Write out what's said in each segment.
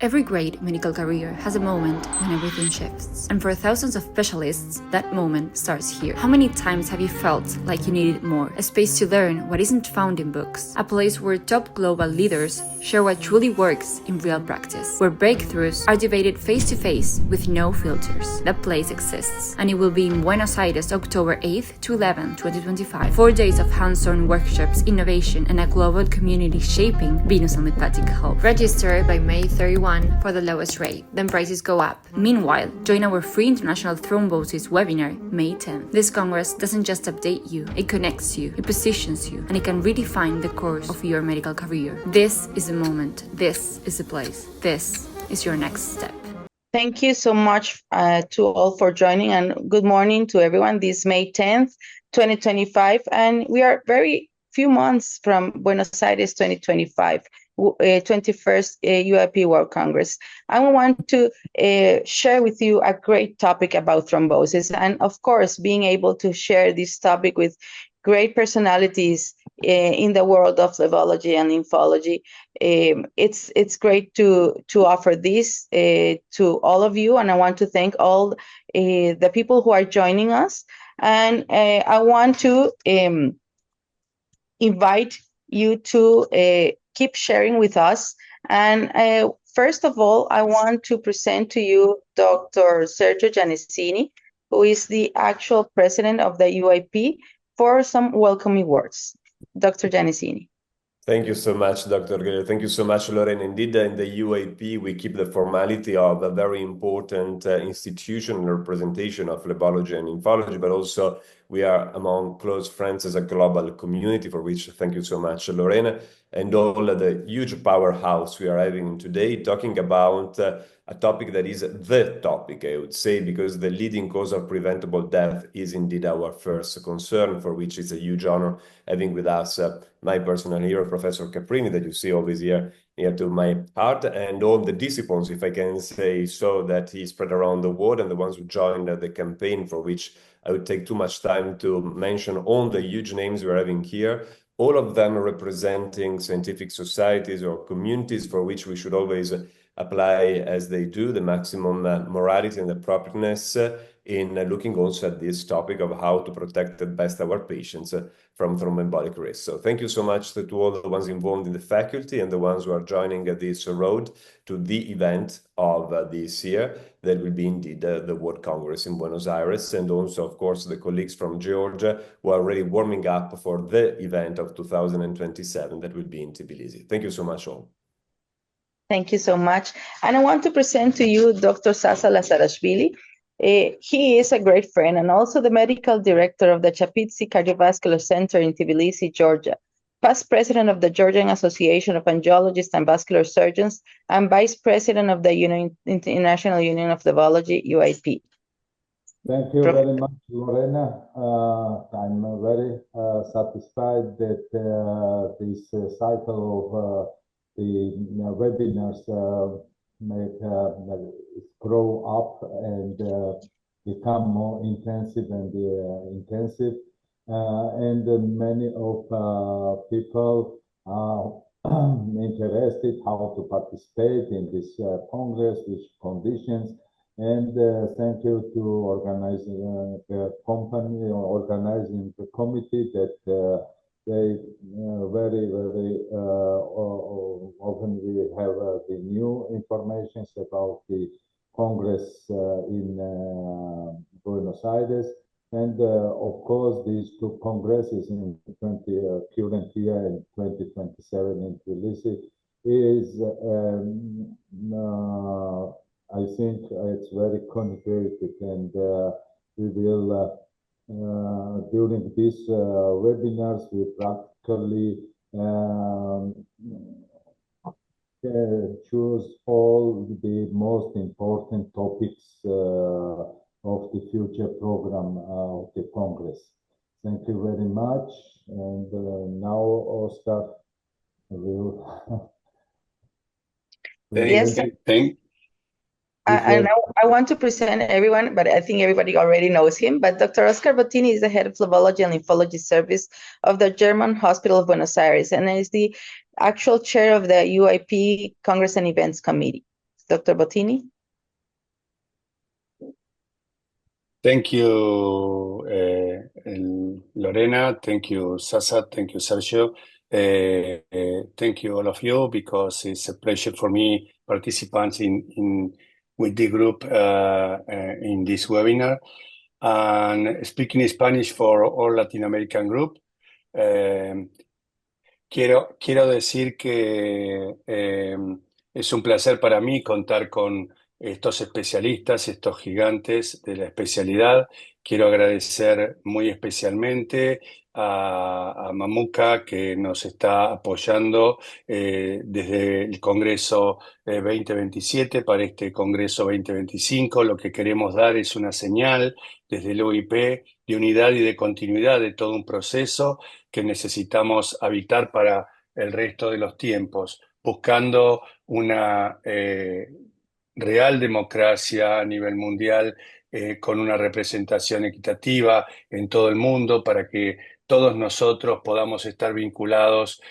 Every great medical career has a moment when everything shifts. And for thousands of specialists, that moment starts here. How many times have you felt like you needed more? A space to learn what isn't found in books. A place where top global leaders share what truly works in real practice. Where breakthroughs are debated face to face with no filters. That place exists. And it will be in Buenos Aires, October 8th to 11th, 2025. 4 days of hands-on workshops, innovation, and a global community shaping venous and lymphatic health. Register by May 31 for the lowest rate, then prices go up. Meanwhile, join our free international Thrombosis Webinar May 10th. This Congress doesn't just update you, it connects you, it positions you, and it can redefine the course of your medical career. This is the moment, this is the place, this is your next step. Thank you so much to all for joining, and good morning to everyone. This May 10th, 2025, and we are very few months from Buenos Aires 2025. 21st UIP World Congress. I want to share with you a great topic about thrombosis, and of course, being able to share this topic with great personalities in the world of phlebology and lymphology. It's great to offer this to all of you, and I want to thank all the people who are joining us. And I want to invite you to keep sharing with us. And first of all, I want to present to you Dr. Sergio Giannesini, who is the actual president of the UIP, for some welcoming words. Dr. Giannesini. Thank you so much, Dr. Guerrero. Thank you so much, Lorena. Indeed, in the UAP, we keep the formality of a very important institutional representation of phlebology and lymphology, but also we are among close friends as a global community, for which thank you so much, Lorena, and all the huge powerhouse we are having today, talking about a topic that is the topic, I would say, because the leading cause of preventable death is indeed our first concern, for which it's a huge honor having with us my personal hero, Professor Caprini, that you see always here near to my heart, and all the disciplines, if I can say so, that he spread around the world, and the ones who joined the campaign, for which I would take too much time to mention all the huge names we're having here, all of them representing scientific societies or communities for which we should always apply, as they do, the maximum morality and appropriateness in looking also at this topic of how to protect the best our patients from thromboembolic risk. So thank you so much to all the ones involved in the faculty and the ones who are joining this road to the event of this year that will be indeed the World Congress in Buenos Aires, and also, of course, the colleagues from Georgia who are already warming up for the event of 2027 that will be in Tbilisi. Thank you so much all. Thank you so much. And I want to present to you Dr. Sasa Lazarashvili. He is a great friend and also the medical director of the Xxi Cardiovascular Center in Tbilisi, Georgia, past president of the Georgian Association of Angiologists and Vascular Surgeons, and vice president of the International Union of Phlebology, UIP. Thank you very much, Lorena. I'm very satisfied that this cycle of the webinars grow up and become more intensive and intensive. And many of people are interested how to participate in this Congress, which conditions. And thank you to organizing the company or organizing the committee that they very often we have the new information about the Congress in Buenos Aires, and of course these two congresses in current year and 2027 in Tbilisi is I think it's very contributive, and we will during these webinars, we practically choose all the most important topics of the future program of the Congress. Thank you very much. And now, Oscar will. Yes. I want to present everyone, but I think everybody already knows him. But Dr. Oscar Bottini is the head of phlebology and lymphology service of the German Hospital of Buenos Aires, and is the actual chair of the UIP Congress and Events Committee. Dr. Bottini. Thank you, Lorena. Thank you, Sasa. Thank you, Sergio. Thank you, all of you, because it's a pleasure for me participating with the group in this webinar. And speaking Spanish for all Latin American group, quiero decir que es un placer para mí contar con estos especialistas, estos gigantes de la especialidad. Quiero agradecer muy especialmente a Mamuka, que nos está apoyando desde el Congreso 2027 para este Congreso 2025. Lo que queremos dar es una señal desde el UIP de unidad y de continuidad de todo un proceso que necesitamos habitar para el resto de los tiempos, buscando una real democracia a nivel mundial, con una representación equitativa en todo el mundo, para que todos nosotros podamos estar vinculados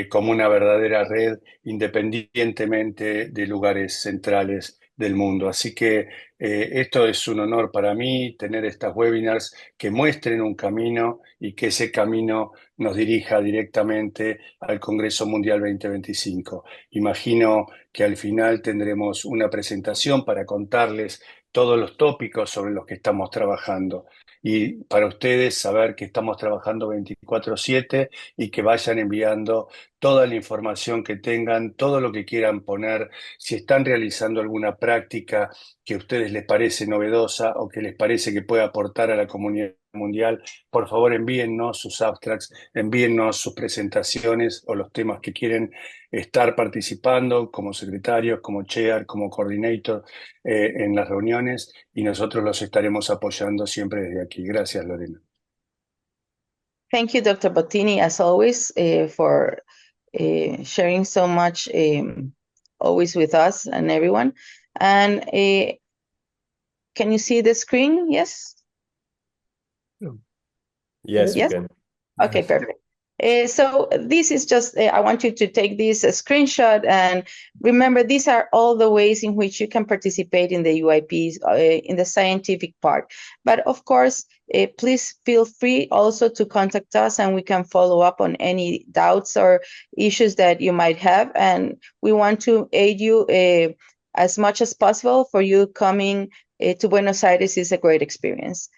como una verdadera red, independientemente de lugares centrales del mundo. Así que esto es un honor para mí, tener estas webinars que muestren un camino y que ese camino nos dirija directamente al Congreso Mundial 2025. Imagino que al final tendremos una presentación para contarles todos los tópicos sobre los que estamos trabajando. Y para ustedes saber que estamos trabajando 24/7 y que vayan enviando toda la información que tengan, todo lo que quieran poner, si están realizando alguna práctica que a ustedes les parece novedosa o que les parece que puede aportar a la comunidad mundial, por favor envíennos sus abstracts, envíennos sus presentaciones o los temas que quieren estar participando como secretarios, como chair, como coordinator en las reuniones, y nosotros los estaremos apoyando siempre desde aquí. Gracias, Lorena. Thank you, Dr. Bottini, as always, for sharing so much, always with us and everyone. And can you see the screen? Yes? Yes, Yes? we can. Okay, perfect. So this is just, I want you to take this screenshot, and remember, these are all the ways in which you can participate in the UIPs, in the scientific part. But of course, please feel free also to contact us, and we can follow up on any doubts or issues that you might have. And we want to aid you as much as possible. For you coming to Buenos Aires is a great experience.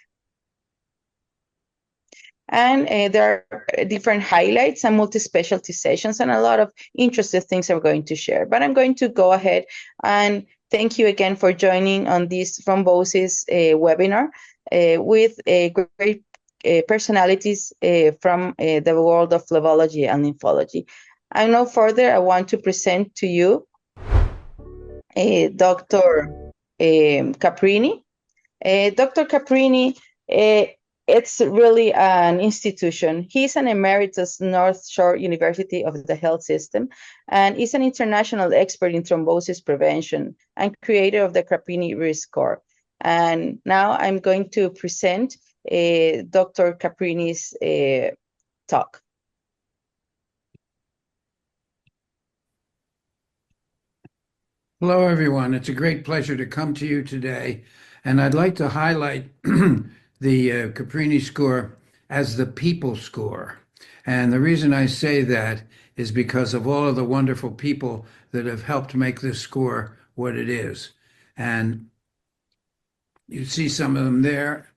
And there are different highlights and multi-specialty sessions and a lot of interesting things I'm going to share. But I'm going to go ahead and thank you again for joining on this Thrombosis webinar with great personalities from the world of phlebology and lymphology. I know further, I want to present to you Dr. Caprini. Dr. Caprini, it's really an institution. He's an emeritus North Shore University of the Health System, and is an international expert in thrombosis prevention and creator of the Caprini risk score. And now I'm going to present Dr. Caprini's talk. Hello, everyone. It's a great pleasure to come to you today. And I'd like to highlight the Caprini score as the people score. And the reason I say that is because of all of the wonderful people that have helped make this score what it is. And you see some of them there.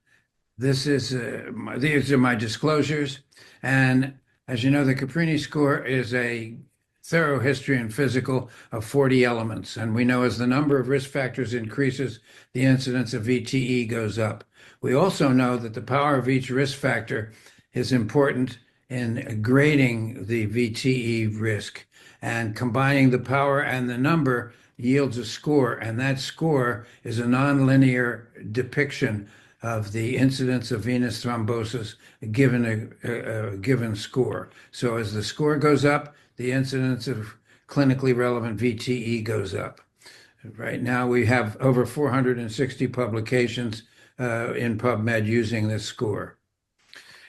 These are my disclosures. And as you know, the Caprini score is a thorough history and physical of 40 elements. And we know as the number of risk factors increases, the incidence of VTE goes up. We also know that the power of each risk factor is important in grading the VTE risk, and combining the power and the number yields a score, and that score is a nonlinear depiction of the incidence of venous thrombosis given a given score. So as the score goes up, the incidence of clinically relevant VTE goes up. Right now we have over 460 publications in PubMed using this score.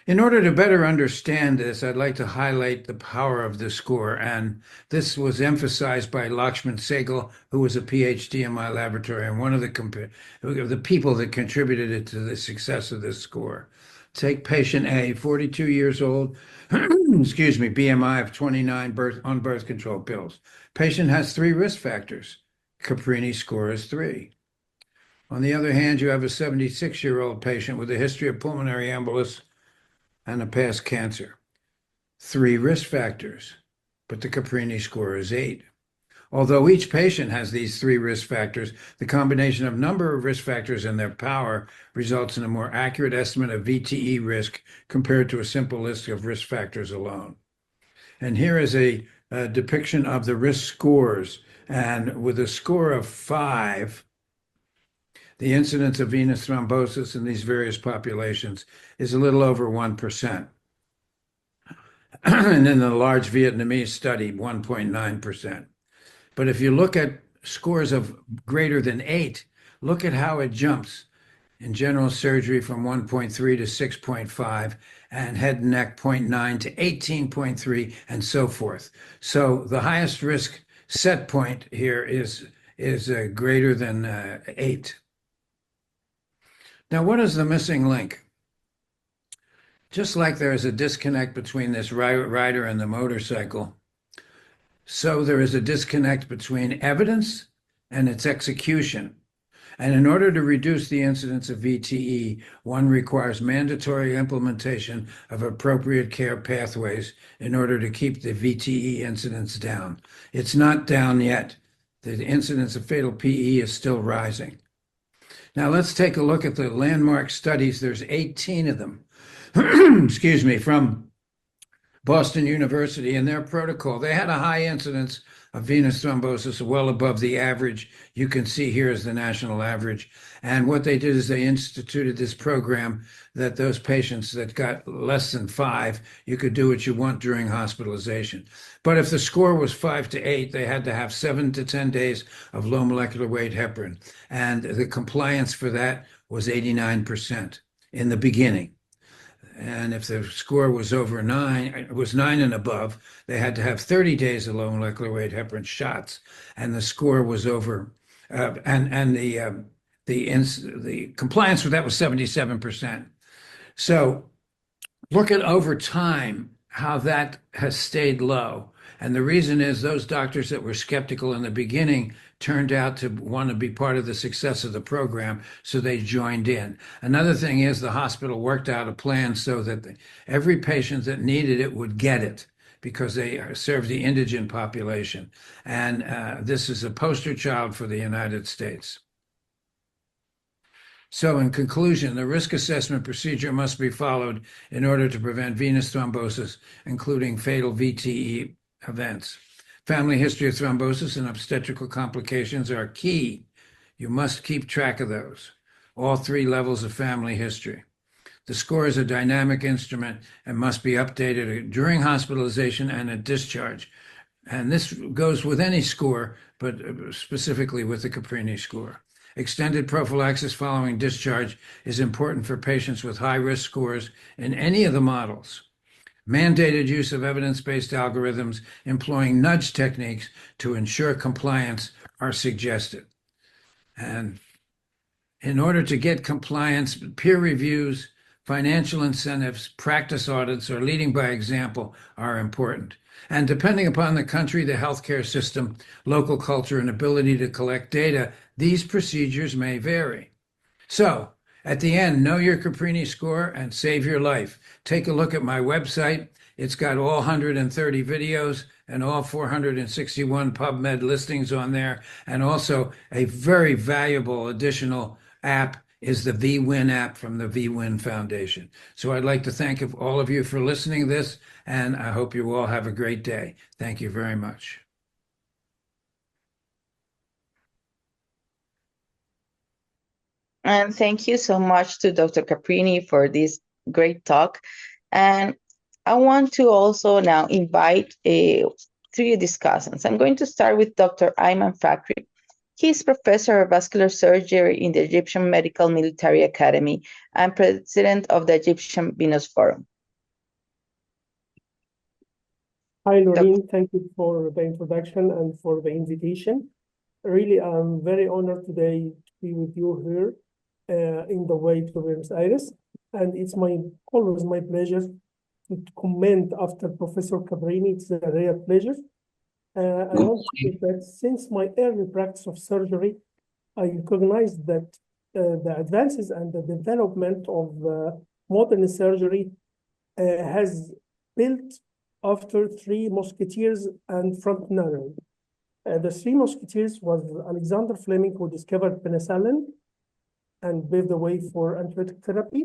In order to better understand this, I'd like to highlight the power of the score, and this was emphasized by Lakshman Sehgal, who was a PhD in my laboratory and one of the people that contributed it to the success of this score. Take patient A, 42 years old, excuse me, BMI of 29, on birth control pills. Patient has 3 risk factors. Caprini score is 3. On the other hand, you have a 76-year-old patient with a history of pulmonary embolus and a past cancer. 3 risk factors, but the Caprini score is 8. Although each patient has these 3 risk factors, the combination of number of risk factors and their power results in a more accurate estimate of VTE risk compared to a simple list of risk factors alone. And here is a depiction of the risk scores. And with a score of 5, the incidence of venous thrombosis in these various populations is a little over 1%. And in the large Vietnamese study, 1.9%. But if you look at scores of greater than 8, look at how it jumps. In general surgery from 1.3 to 6.5, and head and neck 0.9 to 18.3, and so forth. So the highest risk set point here is greater than 8. Now, what is the missing link? Just like there is a disconnect between this rider and the motorcycle, so there is a disconnect between evidence and its execution. And in order to reduce the incidence of VTE, one requires mandatory implementation of appropriate care pathways in order to keep the VTE incidence down. It's not down yet. The incidence of fatal PE is still rising. Now let's take a look at the landmark studies. There's 18 of them, excuse me, from Boston University in their protocol. They had a high incidence of venous thrombosis, well above the average. You can see here is the national average. And what they did is they instituted this program that those patients that got less than 5, you could do what you want during hospitalization. But if the score was 5 to 8, they had to have 7 to 10 days of low molecular weight heparin. And the compliance for that was 89% in the beginning. And if the score was over 9, it was 9 and above, they had to have 30 days of low molecular weight heparin shots, and the score was over, and the compliance with that was 77%. So look at over time how that has stayed low. And the reason is those doctors that were skeptical in the beginning turned out to want to be part of the success of the program, so they joined in. Another thing is the hospital worked out a plan so that every patient that needed it would get it, because they serve the indigent population. And this is a poster child for the United States. So in conclusion, the risk assessment procedure must be followed in order to prevent venous thrombosis, including fatal VTE events. Family history of thrombosis and obstetrical complications are key. You must keep track of those, all 3 levels of family history. The score is a dynamic instrument and must be updated during hospitalization and at discharge. And this goes with any score, but specifically with the Caprini score. Extended prophylaxis following discharge is important for patients with high-risk scores in any of the models. Mandated use of evidence-based algorithms employing nudge techniques to ensure compliance are suggested. And in order to get compliance, peer reviews, financial incentives, practice audits, or leading by example are important. And depending upon the country, the healthcare system, local culture, and ability to collect data, these procedures may vary. So, at the end, know your Caprini score and save your life. Take a look at my website. It's got all 130 videos and all 461 PubMed listings on there. And also a very valuable additional app is the VWin app from the VWin Foundation. So I'd like to thank all of you for listening to this, and I hope you all have a great day. Thank you very much. And thank you so much to Dr. Caprini for this great talk. And I want to also now invite 3 discussants. I'm going to start with Dr. Ayman Fakhri. He's professor of vascular surgery in the Egyptian Medical Military Academy and president of the Egyptian Venous Forum. Hi, Lorraine. Thank you for the introduction and for the invitation. Really, I'm very honored today to be with you here in the way to Buenos Aires. And it's always my pleasure to comment after Professor Caprini. It's a rare pleasure. I want to say that since my early practice of surgery, I recognize that the advances and the development of modern surgery has built after Three Musketeers and frontinelli. The Three Musketeers was Alexander Fleming, who discovered penicillin and paved the way for antibiotic therapy.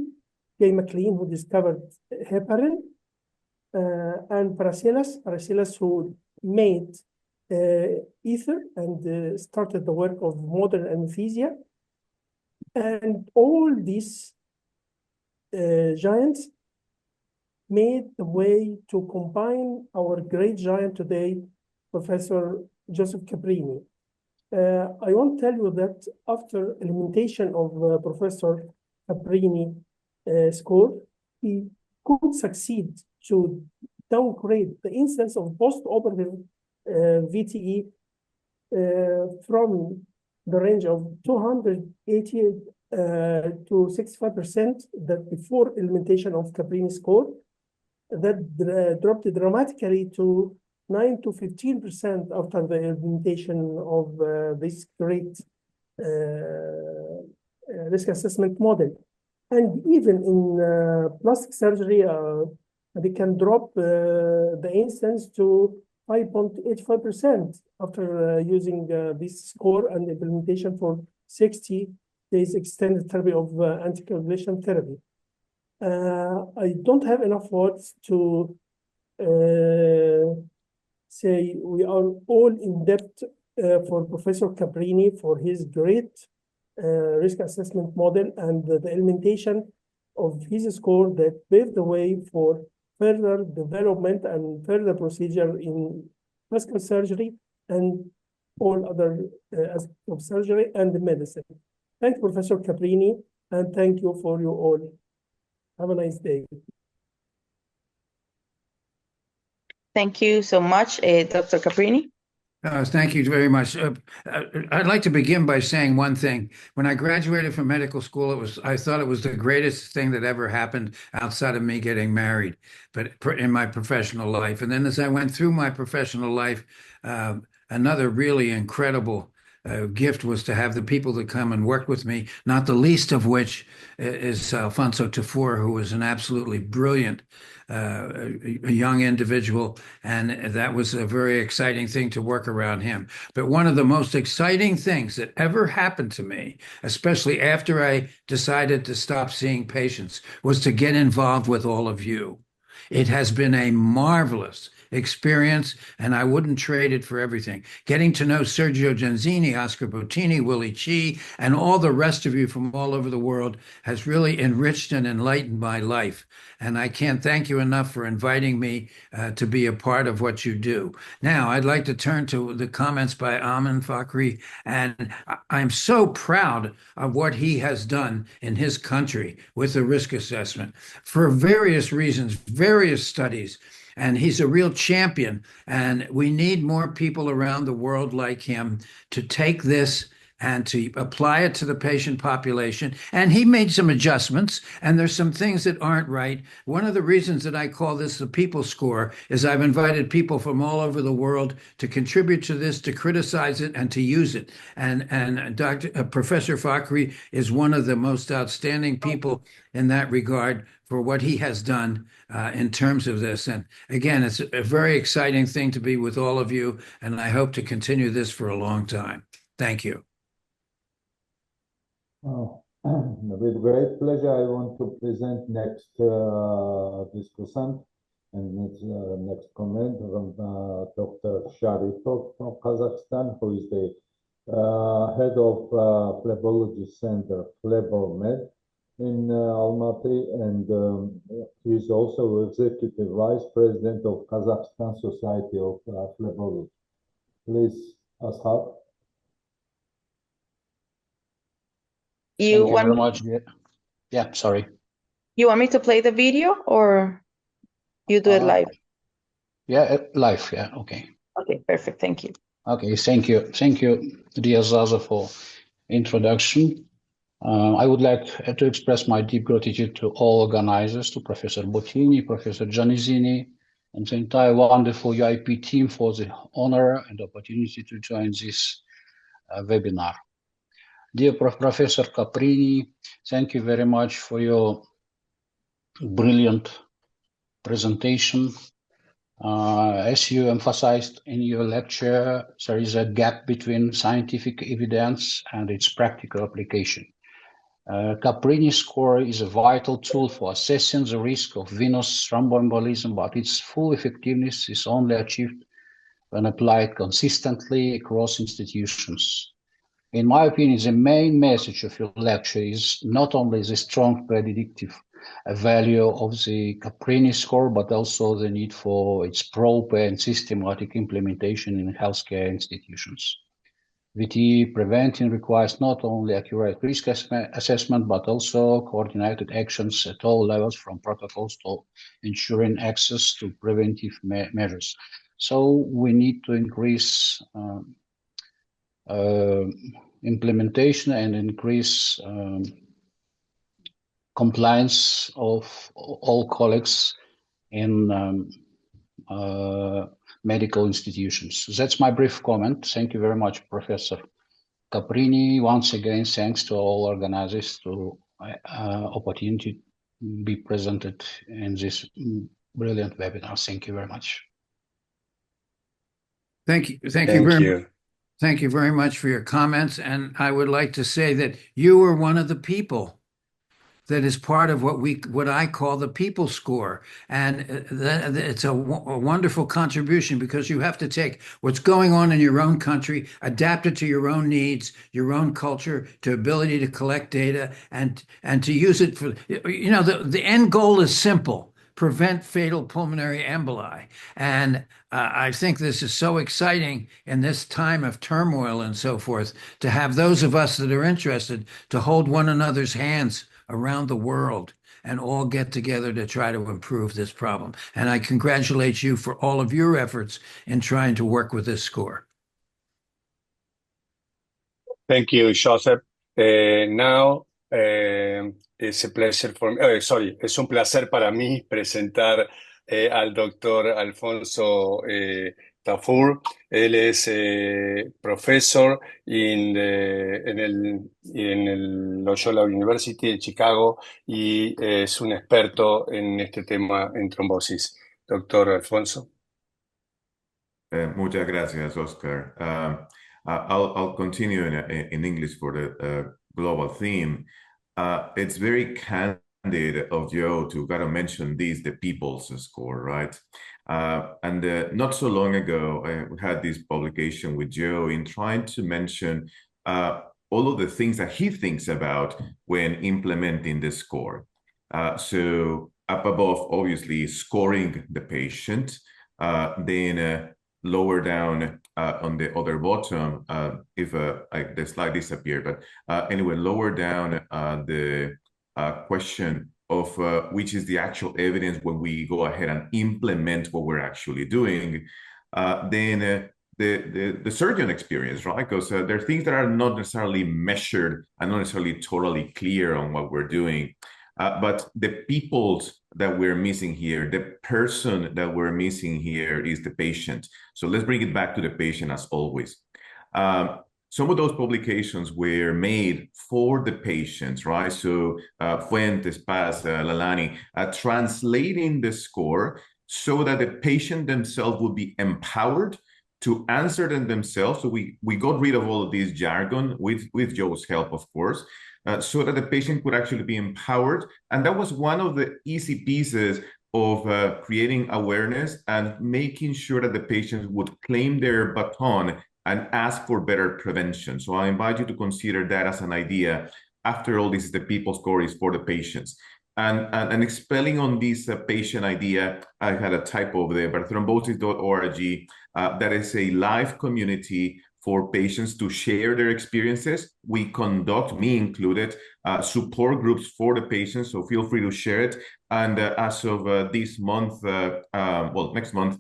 Gay McLean, who discovered heparin, and Paracelsus, who made ether and started the work of modern anesthesia. And all these giants made the way to combine our great giant today, Professor Joseph Caprini. I want to tell you that after implementation of Professor Caprini score, he could succeed to downgrade the incidence of post-operative VTE from the range of 280 to 65% that before implementation of Caprini score, that dropped dramatically to 9 to 15% after the implementation of this great risk assessment model. And even in plastic surgery, they can drop the incidence to 5.85% after using this score and implementation for 60 days extended therapy of anticoagulation therapy. I don't have enough words to say we are all in debt for Professor Caprini for his great risk assessment model and the implementation of his score that paved the way for further development and further procedure in plastic surgery and all other aspects of surgery and medicine. Thank you, Professor Caprini, and thank you for you all. Have a nice day. Thank you so much, Dr. Caprini. Thank you very much. I'd like to begin by saying one thing. When I graduated from medical school, I thought it was the greatest thing that ever happened outside of me getting married, but in my professional life. And then as I went through my professional life, another really incredible gift was to have the people that come and work with me, not the least of which is Alfonso Tafur, who was an absolutely brilliant a young individual, and that was a very exciting thing to work around him. But one of the most exciting things that ever happened to me, especially after I decided to stop seeing patients, was to get involved with all of you. It has been a marvelous experience, and I wouldn't trade it for everything. Getting to know Sergio Genzini, Oscar Bottini, Willie Chi, and all the rest of you from all over the world has really enriched and enlightened my life. And I can't thank you enough for inviting me to be a part of what you do. Now, I'd like to turn to the comments by Amin Fakhri, and I'm so proud of what he has done in his country with the risk assessment for various reasons, various studies. And he's a real champion. And we need more people around the world like him to take this and to apply it to the patient population. And he made some adjustments, and there's some things that aren't right. One of the reasons that I call this the people score is I've invited people from all over the world to contribute to this, to criticize it, and to use it. And Professor Fakhri is one of the most outstanding people in that regard for what he has done in terms of this. And again, it's a very exciting thing to be with all of you, and I hope to continue this for a long time. Thank you. With great pleasure, I want to present next discussant and next comment from Dr. Sharipov from Kazakhstan, who is the head of phlebology center, PhleboMed, in Almaty, and he is also executive vice president of Kazakhstan Society of Phlebology. Please, Ashab. Thank you very much. Yeah, sorry. You want me to play the video or you do it live? Yeah, live. Yeah, okay. Okay, perfect. Thank you. Okay, thank you. Thank you, dear Zaza, for introduction. I would like to express my deep gratitude to all organizers, to Professor Bottini, Professor Giannisini, and the entire wonderful UIP team for the honor and opportunity to join this webinar. Dear Professor Caprini, thank you very much for your brilliant presentation. As you emphasized in your lecture, there is a gap between scientific evidence and its practical application. Caprini score is a vital tool for assessing the risk of venous thromboembolism, but its full effectiveness is only achieved when applied consistently across institutions. In my opinion, the main message of your lecture is not only the strong predictive value of the Caprini score, but also the need for its proper and systematic implementation in healthcare institutions. VTE preventing requires not only accurate risk assessment, but also coordinated actions at all levels, from protocols to ensuring access to preventive measures. So we need to increase implementation and increase compliance of all colleagues in medical institutions. That's my brief comment. Thank you very much, Professor Caprini. Once again, thanks to all organizers to opportunity to be presented in this brilliant webinar. Thank you very much. Thank you. Thank you very much. Thank you very much for your comments. And I would like to say that you were one of the people that is part of what I call the people score. And it's a wonderful contribution, because you have to take what's going on in your own country, adapt it to your own needs, your own culture, to ability to collect data, and to use it for, the end goal is simple: prevent fatal pulmonary emboli. And I think this is so exciting in this time of turmoil and so forth, to have those of us that are interested to hold one another's hands around the world and all get together to try to improve this problem. And I congratulate you for all of your efforts in trying to work with this score. Thank you, Joseph. Now, it's a pleasure for me, es un placer para mí presentar al doctor Alfonso Tafur. Él es profesor en el Loyola University de Chicago y es un experto en este tema en trombosis. Doctor Alfonso. Muchas gracias, Oscar. I'll continue in English for the global theme. It's very candid of Joe to kind of mention the people's score, right? And not so long ago, we had this publication with Joe in trying to mention all of the things that he thinks about when implementing the score. So up above, obviously, scoring the patient, then lower down on the other bottom, if the slide disappeared, but anyway, lower down the question of which is the actual evidence when we go ahead and implement what we're actually doing. Then the surgeon experience, right? Because there are things that are not necessarily measured and not necessarily totally clear on what we're doing. But the people that we're missing here, the person that we're missing here is the patient. So let's bring it back to the patient as always. Some of those publications were made for the patients, right? So Fuentes, Paz, Lalani, translating the score so that the patient themselves would be empowered to answer them themselves. So we got rid of all of this jargon with Joe's help, of course. So that the patient could actually be empowered. And that was one of the easy pieces of creating awareness and making sure that the patients would claim their baton and ask for better prevention. So I invite you to consider that as an idea. After all, this is the people score is for the patients. And expelling on this patient idea, I had a typo there, but thrombosis.org, that is a live community for patients to share their experiences. We conduct, me included, support groups for the patients, so feel free to share it. And as of this month, well, next month,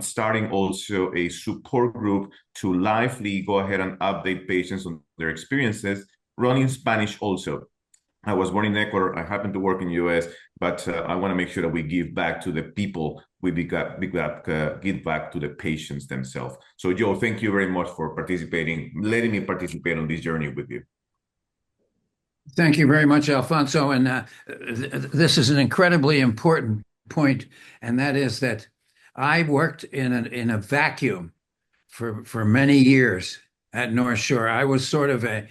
starting also a support group to lively go ahead and update patients on their experiences, running Spanish also. I was born in Ecuador. I happen to work in the US, but I want to make sure that we give back to the people. We give back to the patients themselves. So, Joe, thank you very much for participating, letting me participate on this journey with you. Thank you very much, Alfonso. And this is an incredibly important point, and that is that I worked in a vacuum for many years at North Shore. I was sort of a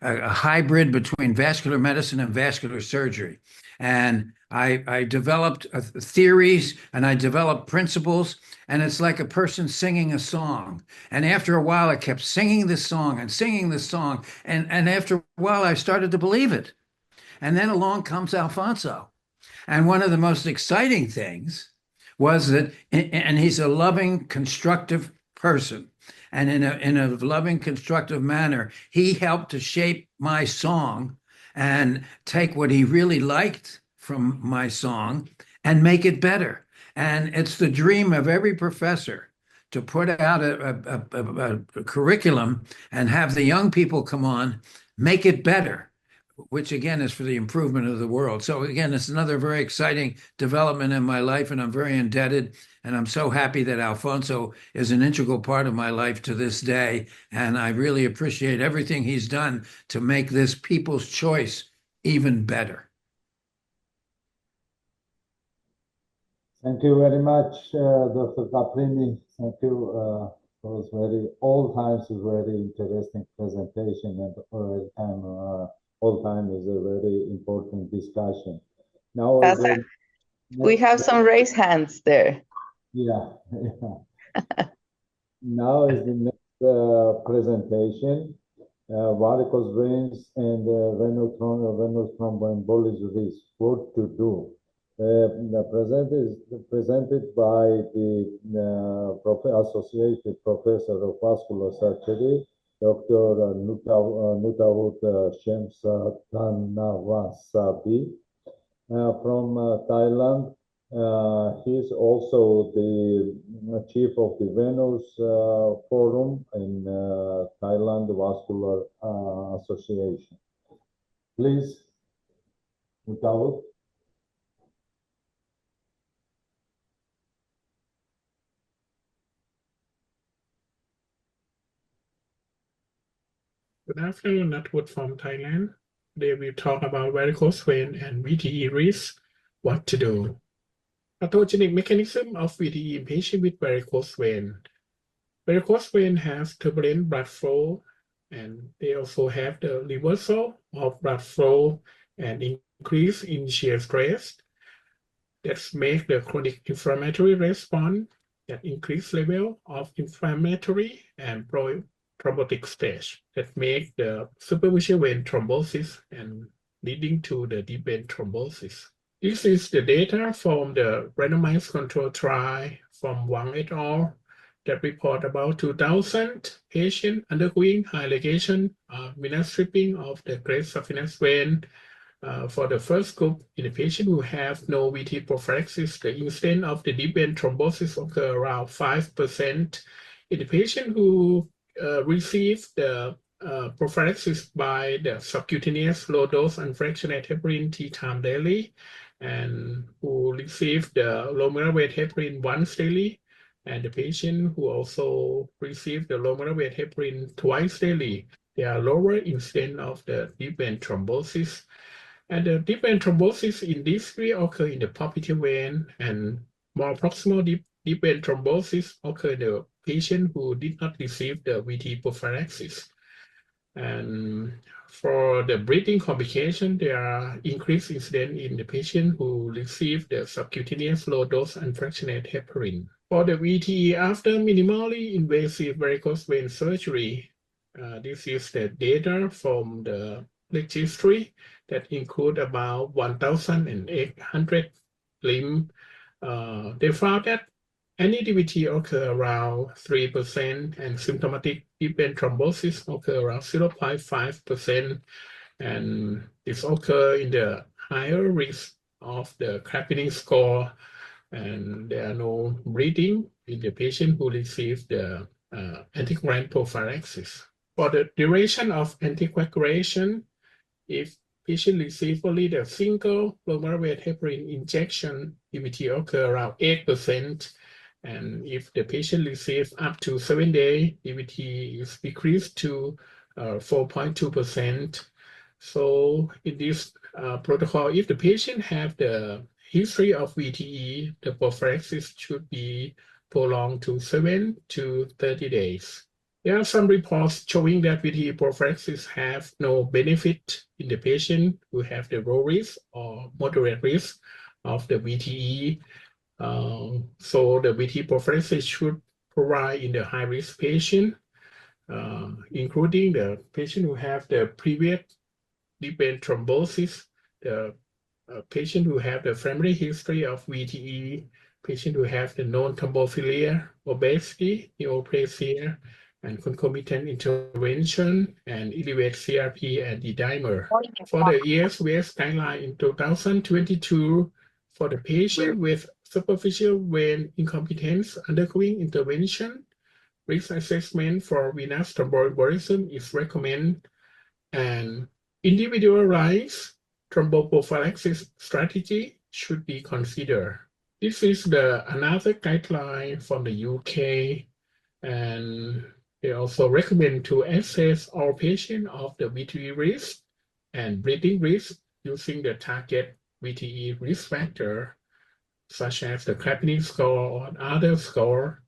hybrid between vascular medicine and vascular surgery. And I developed theories and I developed principles, and it's like a person singing a song. And after a while, I kept singing this song and singing this song. And after a while, I started to believe it. And then along comes Alfonso. And one of the most exciting things was that, and he's a loving, constructive person. And in a loving, constructive manner, he helped to shape my song and take what he really liked from my song and make it better. And it's the dream of every professor to put out a curriculum and have the young people come on, make it better, which again is for the improvement of the world. So again, it's another very exciting development in my life, and I'm very indebted. And I'm so happy that Alfonso is an integral part of my life to this day. And I really appreciate everything he's done to make this people's choice even better. Thank you very much, Dr. Caprini. Thank you for this all times very interesting presentation, and all time is a very important discussion. Now we have some raised hands there. Yeah. Now is the next presentation, varicose veins and venous thromboembolism risk, what to do. The present is presented by the Associated Professor of Vascular Surgery, Dr. Nutawut Shemsatanavasabi from Thailand. He's also the chief of the Venous Forum in Thailand Vascular Association. Please, Nutawut. Good afternoon, Natwood from Thailand. Today we talk about varicose vein and VTE risk, what to do. Pathogenic mechanism of VTE in patients with varicose vein. Varicose vein has turbulent blood flow, and they also have the reversal of blood flow and increase in shear stress. That make the chronic inflammatory response, that increase level of inflammatory and thrombotic stage, that make the superficial vein thrombosis and leading to the deep vein thrombosis. This is the data from the randomized control trial from Wang et al. That report about 2,000 patients undergoing high ligation venous stripping of the great saphenous vein. For the first group, in the patient who have no VT prophylaxis, the incidence of the deep vein thrombosis occur around 5%. In the patient who receive the prophylaxis by the subcutaneous low-dose unfractionated heparin 3 times daily, and who receive the low molecular weight heparin once daily, and the patient who also receive the low molecular weight heparin twice daily, they are lower incidence of the deep vein thrombosis. And the deep vein thrombosis in this way occur in the popliteal vein, and more proximal deep vein thrombosis occur in the patient who did not receive the VT prophylaxis. And for the breathing complication, there are increased incidence in the patient who received the subcutaneous low-dose unfractionated heparin. For the VTE after minimally invasive varicose vein surgery, this is the data from the registry that include about 1,800 limb. They found that NEDVT occur around 3%, and symptomatic deep vein thrombosis occur around 0.5%, and this occur in the higher risk of the Caprini score, and there are no bleeding in the patient who received the anticoagulant prophylaxis. For the duration of anticoagulation, if patient receive only the single glomerular weight heparin injection, EVT occur around 8%. And if the patient receives up to 7 days, EVT is decreased to 4.2%. So in this protocol, if the patient have the history of VTE, the prophylaxis should be prolonged to 7 to 30 days. There are some reports showing that VTE prophylaxis have no benefit in the patient who have the low risk or moderate risk of the VTE. So the VTE prophylaxis should provide in the high-risk patient, including the patient who have the previous deep vein thrombosis, the patient who have the family history of VTE, patient who have the known thrombophilia, obesity, neoplasia, and concomitant intervention, and elevate CRP and D-dimer. For the ESVS guideline in 2022, for the patient with superficial vein incompetence undergoing intervention, risk assessment for venous thromboembolism is recommended, and individualized thromboprophylaxis strategy should be considered. This is another guideline from the UK, and they also recommend to assess all patients of the VTE risk and bleeding risk using the target VTE risk factor, such as the Caprini score or other score,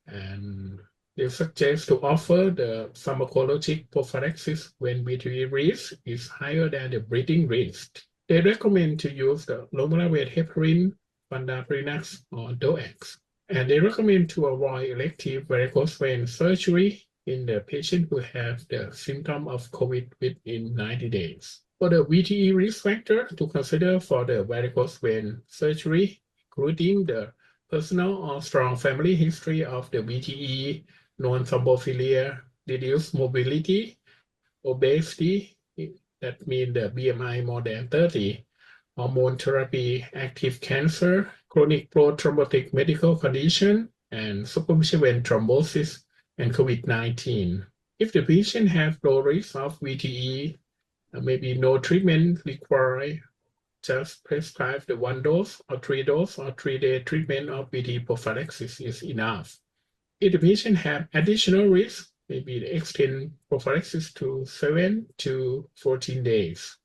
and they suggest to offer the pharmacologic prophylaxis when VTE risk is higher than the bleeding risk. They recommend to use the glomerular weight heparin, Vandaprinax, or duplex. And they recommend to avoid elective varicose vein surgery in the patient who have the symptom of COVID within 90 days. For the VTE risk factor to consider for the varicose vein surgery, including the personal or strong family history of the VTE, known thrombophilia, reduced mobility, obesity, that means the BMI more than 30, hormone therapy, active cancer, chronic prothrombotic medical condition, and superficial vein thrombosis, and COVID-19. If the patient have low risk of VTE, maybe no treatment required, just prescribe the 1 dose or 3 dose or 3-day treatment of VTE prophylaxis is enough. If the patient have additional risk, maybe extend prophylaxis to 7 to 14 days.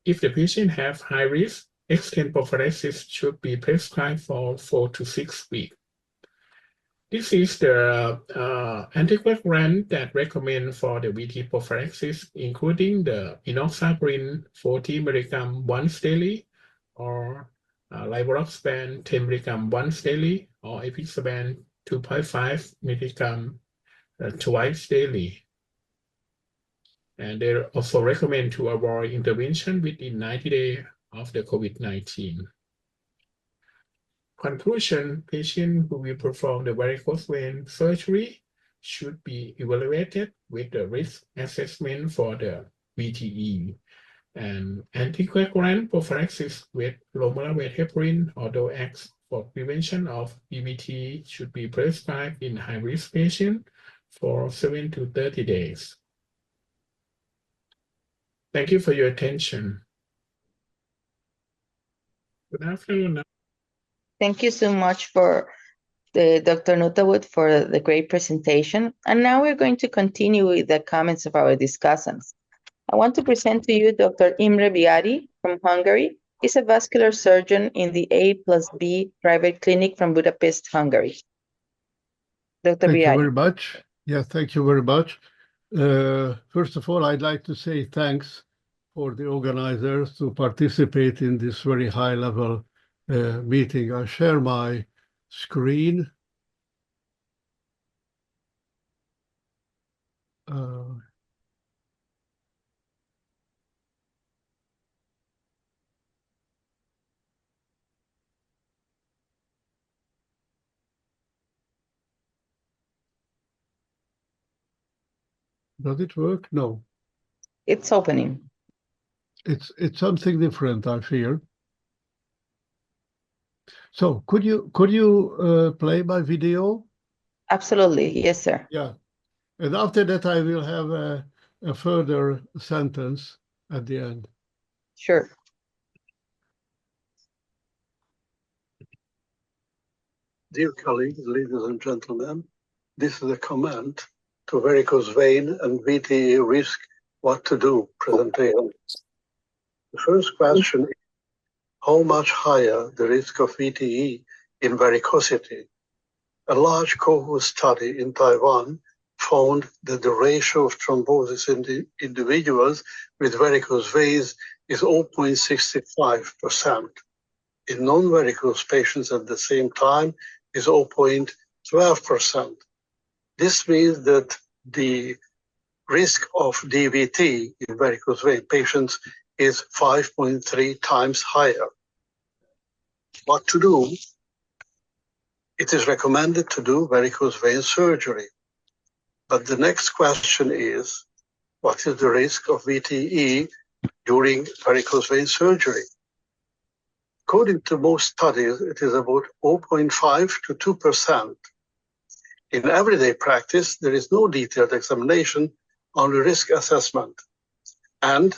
If the patient have high risk, extend prophylaxis should be prescribed for 4 to 6 weeks. This is the anticoagulant that recommend for the VTE prophylaxis, including the enoxaparin 40 mg once daily, or rivaroxaban 10 mg once daily, or apixaban 2.5 mg twice daily. And they also recommend to avoid intervention within 90 days of the COVID-19. Conclusion, patients who will perform the varicose vein surgery should be evaluated with the risk assessment for the VTE. And anticoagulant prophylaxis with glomerular weight heparin or duplex for prevention of EVT should be prescribed in high-risk patients for 7 to 30 days. Thank you for your attention. Good afternoon. Thank you so much for Dr. Nuttawut for the great presentation. And now we're going to continue with the comments of our discussants. I want to present to you Dr. Imre Biari from Hungary. He's a vascular surgeon in the A+B private clinic from Budapest, Hungary. Dr. Thank Biari. you very much. Yeah, thank you very much. First of all, I'd like to say thanks for the organizers to participate in this very high-level meeting. I share my screen. Does it work? No. It's opening. It's something different, I fear. So could you play my video? Absolutely. Yes, sir. Yeah. And after that, I will have a further sentence at the end. Sure. Dear colleagues, ladies and gentlemen, this is a comment to varicose vein and VTE risk, what to do presentation. The first question is, how much higher the risk of VTE in varicosity? A large cohort study in Taiwan found that the ratio of thrombosis in the individuals with varicose veins is 0.65%. In non-varicose patients at the same time is 0.12%. This means that the risk of DVT in varicose vein patients is 5.3 times higher. What to do? It is recommended to do varicose vein surgery. But the next question is, what is the risk of VTE during varicose vein surgery? According to most studies, it is about 0.5 to 2%. In everyday practice, there is no detailed examination on the risk assessment. And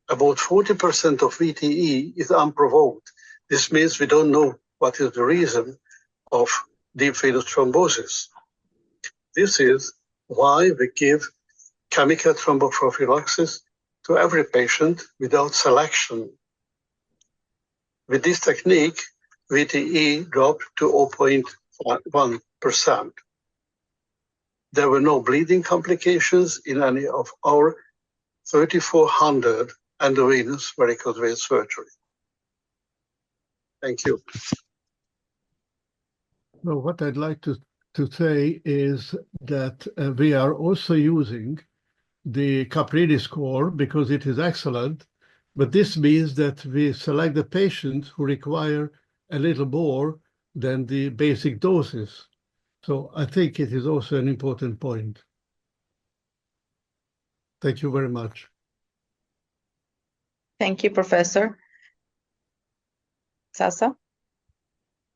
about 40% of VTE is unprovoked. This means we don't know what is the reason of deep venous thrombosis. This is why we give chemical thromboprophylaxis to every patient without selection. With this technique, VTE dropped to 0.1%. There were no bleeding complications in any of our 3,400 endovenous varicose vein surgery. Thank you. Well, what I'd like to say is that we are also using the Caprini score because it is excellent, but this means that we select the patients who require a little more than the basic doses. So I think it is also an important point. Thank you very much. Thank you, Professor. Sasa?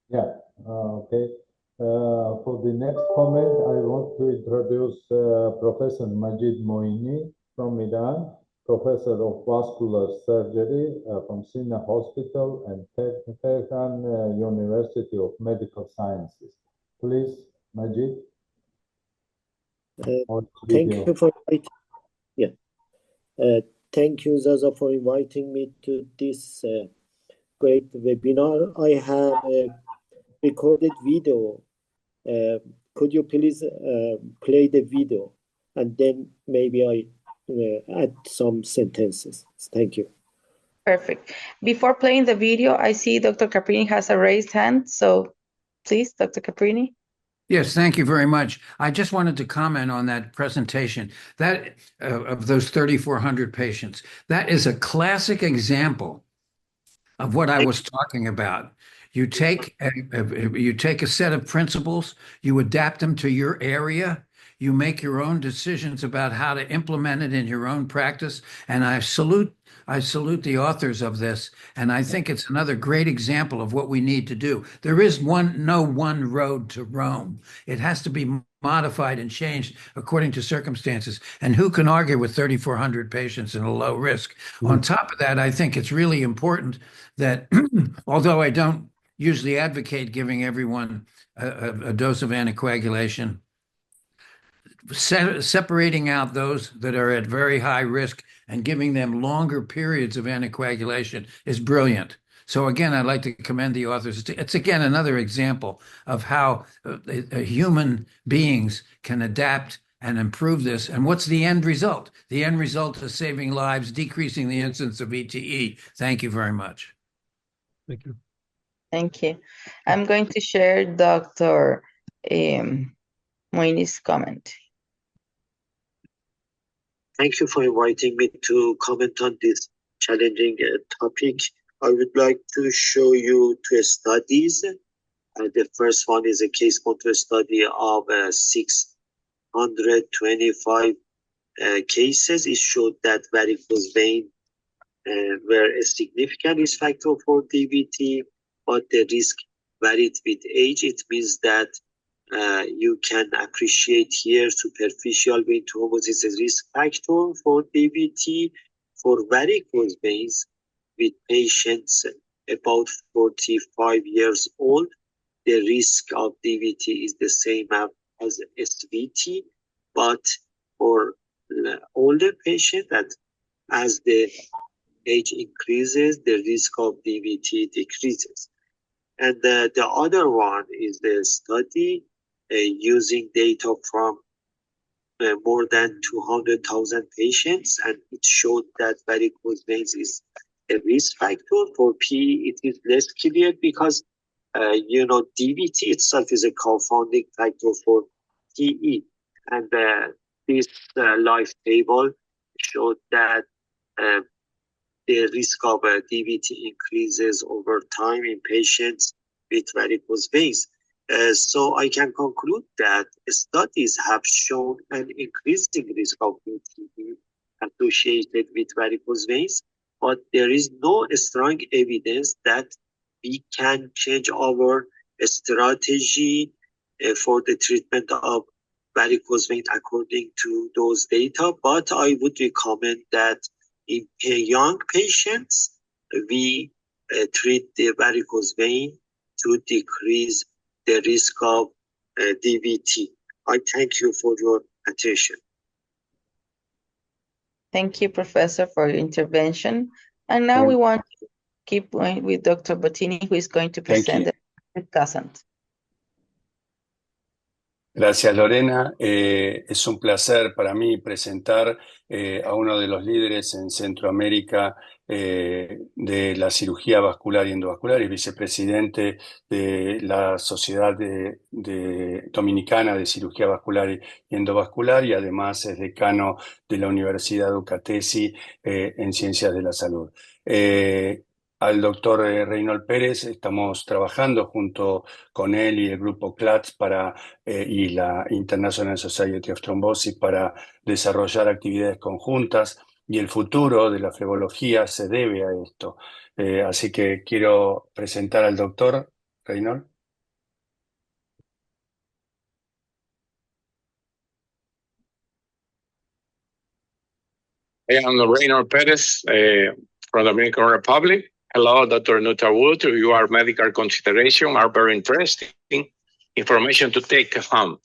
Yeah, okay. For the next comment, I want to introduce Professor Majid Moini from Iran, Professor of Vascular Surgery from Sina Hospital and Tehran University of Medical Sciences. Please, Majid. Thank you for thank you, Zaza, for inviting me to this great webinar. I have a recorded video. Could you please play the video, and then maybe I add some sentences. Thank you. Perfect. Before playing the video, I see Dr. Caprini has a raised hand. So please, Dr. Caprini. Yes, thank you very much. I just wanted to comment on that presentation that of those 3,400 patients. That is a classic example of what I was talking about. You take a set of principles, you adapt them to your area, you make your own decisions about how to implement it in your own practice, and I salute the authors of this, and I think it's another great example of what we need to do. There is no one road to Rome. It has to be modified and changed according to circumstances. And who can argue with 3,400 patients in a low risk? On top of that, I think it's really important that, although I don't usually advocate giving everyone a dose of anticoagulation, separating out those that are at very high risk and giving them longer periods of anticoagulation is brilliant. So again, I'd like to commend the authors. It's again another example of how human beings can adapt and improve this. And what's the end result? The end result is saving lives, decreasing the incidence of VTE. Thank you very much. Thank you. Thank you. I'm going to share Dr. Moini's comment. Thank you for inviting me to comment on this challenging topic. I would like to show you two studies. The first one is a case control study of 625 cases. It showed that varicose vein were a significant risk factor for DVT, but the risk varied with age. It means that you can appreciate here superficial vein thrombosis as risk factor for DVT. For varicose veins with patients about 45 years old, the risk of DVT is the same as SVT, but for older patients, that as the age increases, the risk of DVT decreases. And the other one is the study using data from more than 200,000 patients, and it showed that varicose veins is a risk factor. For PE, it is less clear because, DVT itself is a confounding factor for PE. And this life table showed that the risk of DVT increases over time in patients with varicose veins. So I can conclude that studies have shown an increasing risk of VTE associated with varicose veins, but there is no strong evidence that we can change our strategy for the treatment of varicose vein according to those data. But I would recommend that in young patients, we treat the varicose vein to decrease the risk of DVT. I thank you for your attention. Thank you, Professor, for your intervention. And now we want to keep going with Dr. Bottini, who is going to present the discussant. Gracias, Lorena. Es un placer para mí presentar a uno de los líderes en Centroamérica de la cirugía vascular y endovascular, y vicepresidente de la Sociedad Dominicana de Cirugía Vascular y Endovascular, y además es decano de la Universidad Ducatesi en Ciencias de la Salud. Al doctor Reynold Pérez estamos trabajando junto con él y el grupo CLATS y la International Society of Thrombosis para desarrollar actividades conjuntas, y el futuro de la flebología se debe a esto. Así que quiero presentar al doctor Reynold. I am Reynold Perez from the Dominican Republic. Hello, Dr. Nuttawood. Your medical considerations are very interesting information to take home.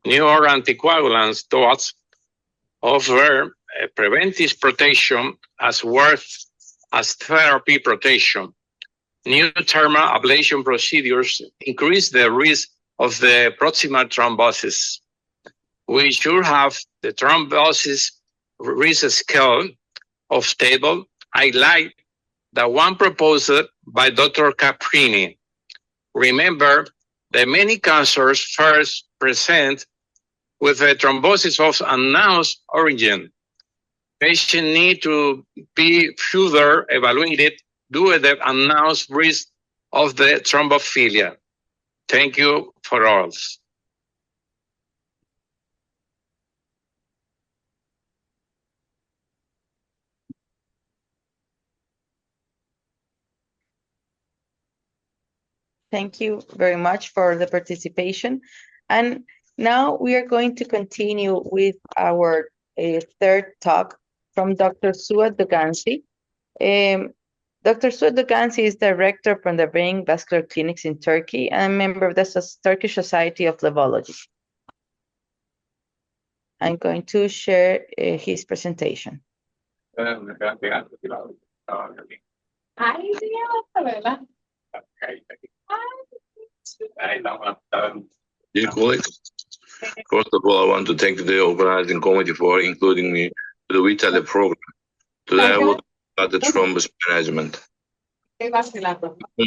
New oral anticoagulants thoughts offer preventive protection as well as therapy protection. New thermal ablation procedures increase the risk of the proximal thrombosis. We should have the thrombosis risk scale of table. I like the one proposed by Dr. Caprini. Remember that many cancers first present with a thrombosis of unknown origin. Patients need to be further evaluated due to the unknown risk of the thrombophilia. Thank you for all. Thank you very much for the participation. And now we are going to continue with our third talk from Dr. Suat Dogansi. Dr. Suat Dogansi is director from the Brain Vascular Clinics in Turkey and a member of the Turkish Society of Phlebology. I'm going to share his presentation. Dear colleagues, first of all, I want to thank the organizing committee for including me to the VITALE program. Today, I will talk about the thrombus management. We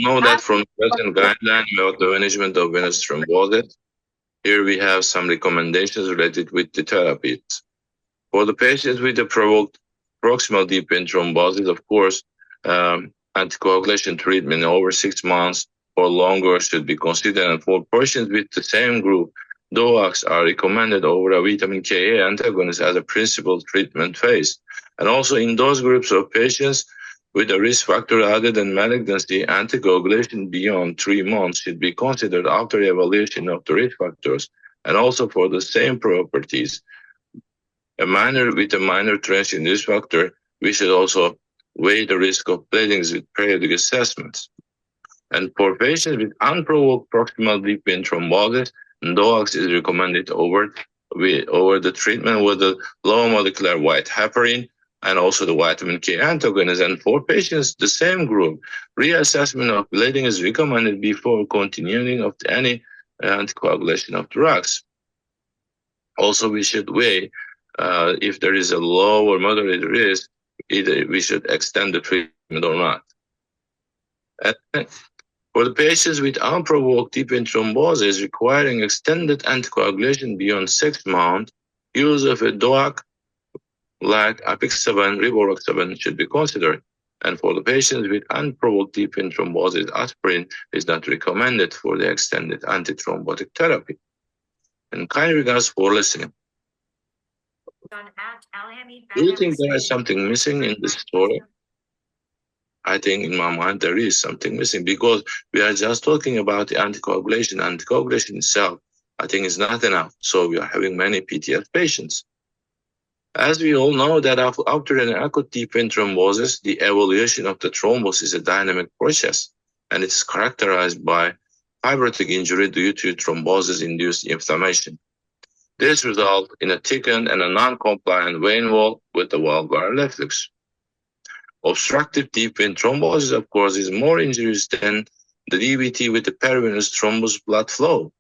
know that from the present guideline about the management of venous thrombosis, here we have some recommendations related with the therapies. For the patients with the provoked proximal deep vein thrombosis, of course, anticoagulation treatment over 6 months or longer should be considered. And for patients with the same group, DOACs are recommended over a vitamin Ka antagonist as a principal treatment phase. And also in those groups of patients, with a risk factor other than malignancy, anticoagulation beyond 3 months should be considered after evaluation of the risk factors, and also for the same properties. With a minor trend in risk factor, we should also weigh the risk of bleedings with periodic assessments. And for patients with unprovoked proximal deep vein thrombosis, DOACs is recommended over the treatment with the low molecular white heparin and also the vitamin K antagonist. And for patients, the same group, reassessment of bleeding is recommended before continuing of any anticoagulation of drugs. Also, we should weigh if there is a low or moderate risk, either we should extend the treatment or not. And for the patients with unprovoked deep vein thrombosis requiring extended anticoagulation beyond 6 months, use of a DOAC like apixaban, rivaroxaban should be considered. And for the patients with unprovoked deep vein thrombosis, aspirin is not recommended for the extended antithrombotic therapy. And kind regards for listening. Do you think there is something missing in this story? I think in my mind there is something missing because we are just talking about the anticoagulation. Anticoagulation itself, I think, is not enough. So we are having many PTS patients. As we all know that after an acute deep vein thrombosis, the evolution of the thrombus is a dynamic process, and it's characterized by fibrotic injury due to thrombosis-induced inflammation. This results in a thickened and a non-compliant vein wall with the valvular reflux. Obstructive deep vein thrombosis, of course, is more injurious than the DVT with the perivenous thrombus blood flow.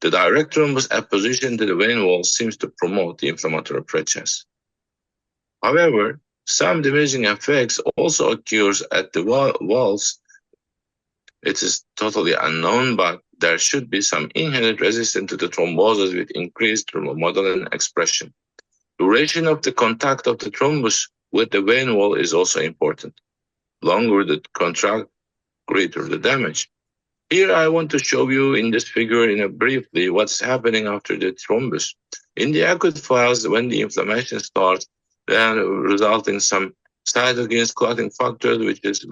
The direct thrombus apposition to the vein wall seems to promote the inflammatory process. However, some damaging effects also occurs at the walls. It is totally unknown, but there should be some inherent resistance to the thrombosis with increased thrombomodulin expression. Duration of the contact of the thrombus with the vein wall is also important. Longer the contract, greater the damage. Here I want to show you in this figure briefly what's happening after the thrombus. In the acute phase, when the inflammation starts, then resulting some cytokines, clotting factors, which is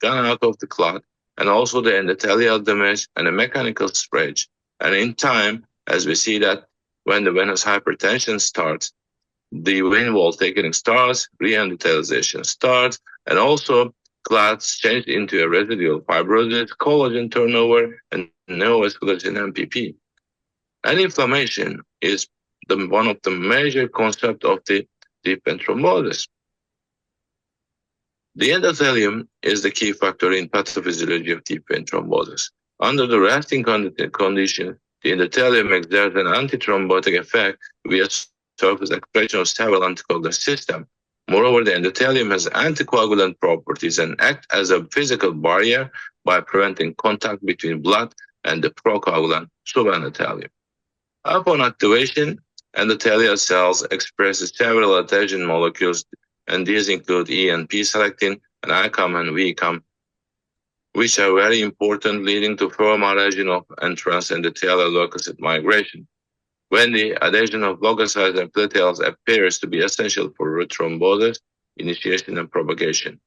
gone out of the clot, and also the endothelial damage and a mechanical spread. And in time, as we see that when the venous hypertension starts, the vein wall thickening starts, re-endothelialization starts, and also clots change into a residual fibrosis, collagen turnover, and neovascularization MPP. And inflammation is one of the major concepts of the deep vein thrombosis. The endothelium is the key factor in pathophysiology of deep vein thrombosis. Under the resting condition, the endothelium exerts an antithrombotic effect via surface expression of several anticoagulant system. Moreover, the endothelium has anticoagulant properties and acts as a physical barrier by preventing contact between blood and the procoagulant subendothelium. Upon activation, endothelial cells express several adhesion molecules, and these include E and P selectin, and ICAM and VCAM, which are very important, leading to firm adhesion of entrance endothelial leukocyte migration. When the adhesion of leukocytes and platelets appears to be essential for thrombosis, initiation, and propagation.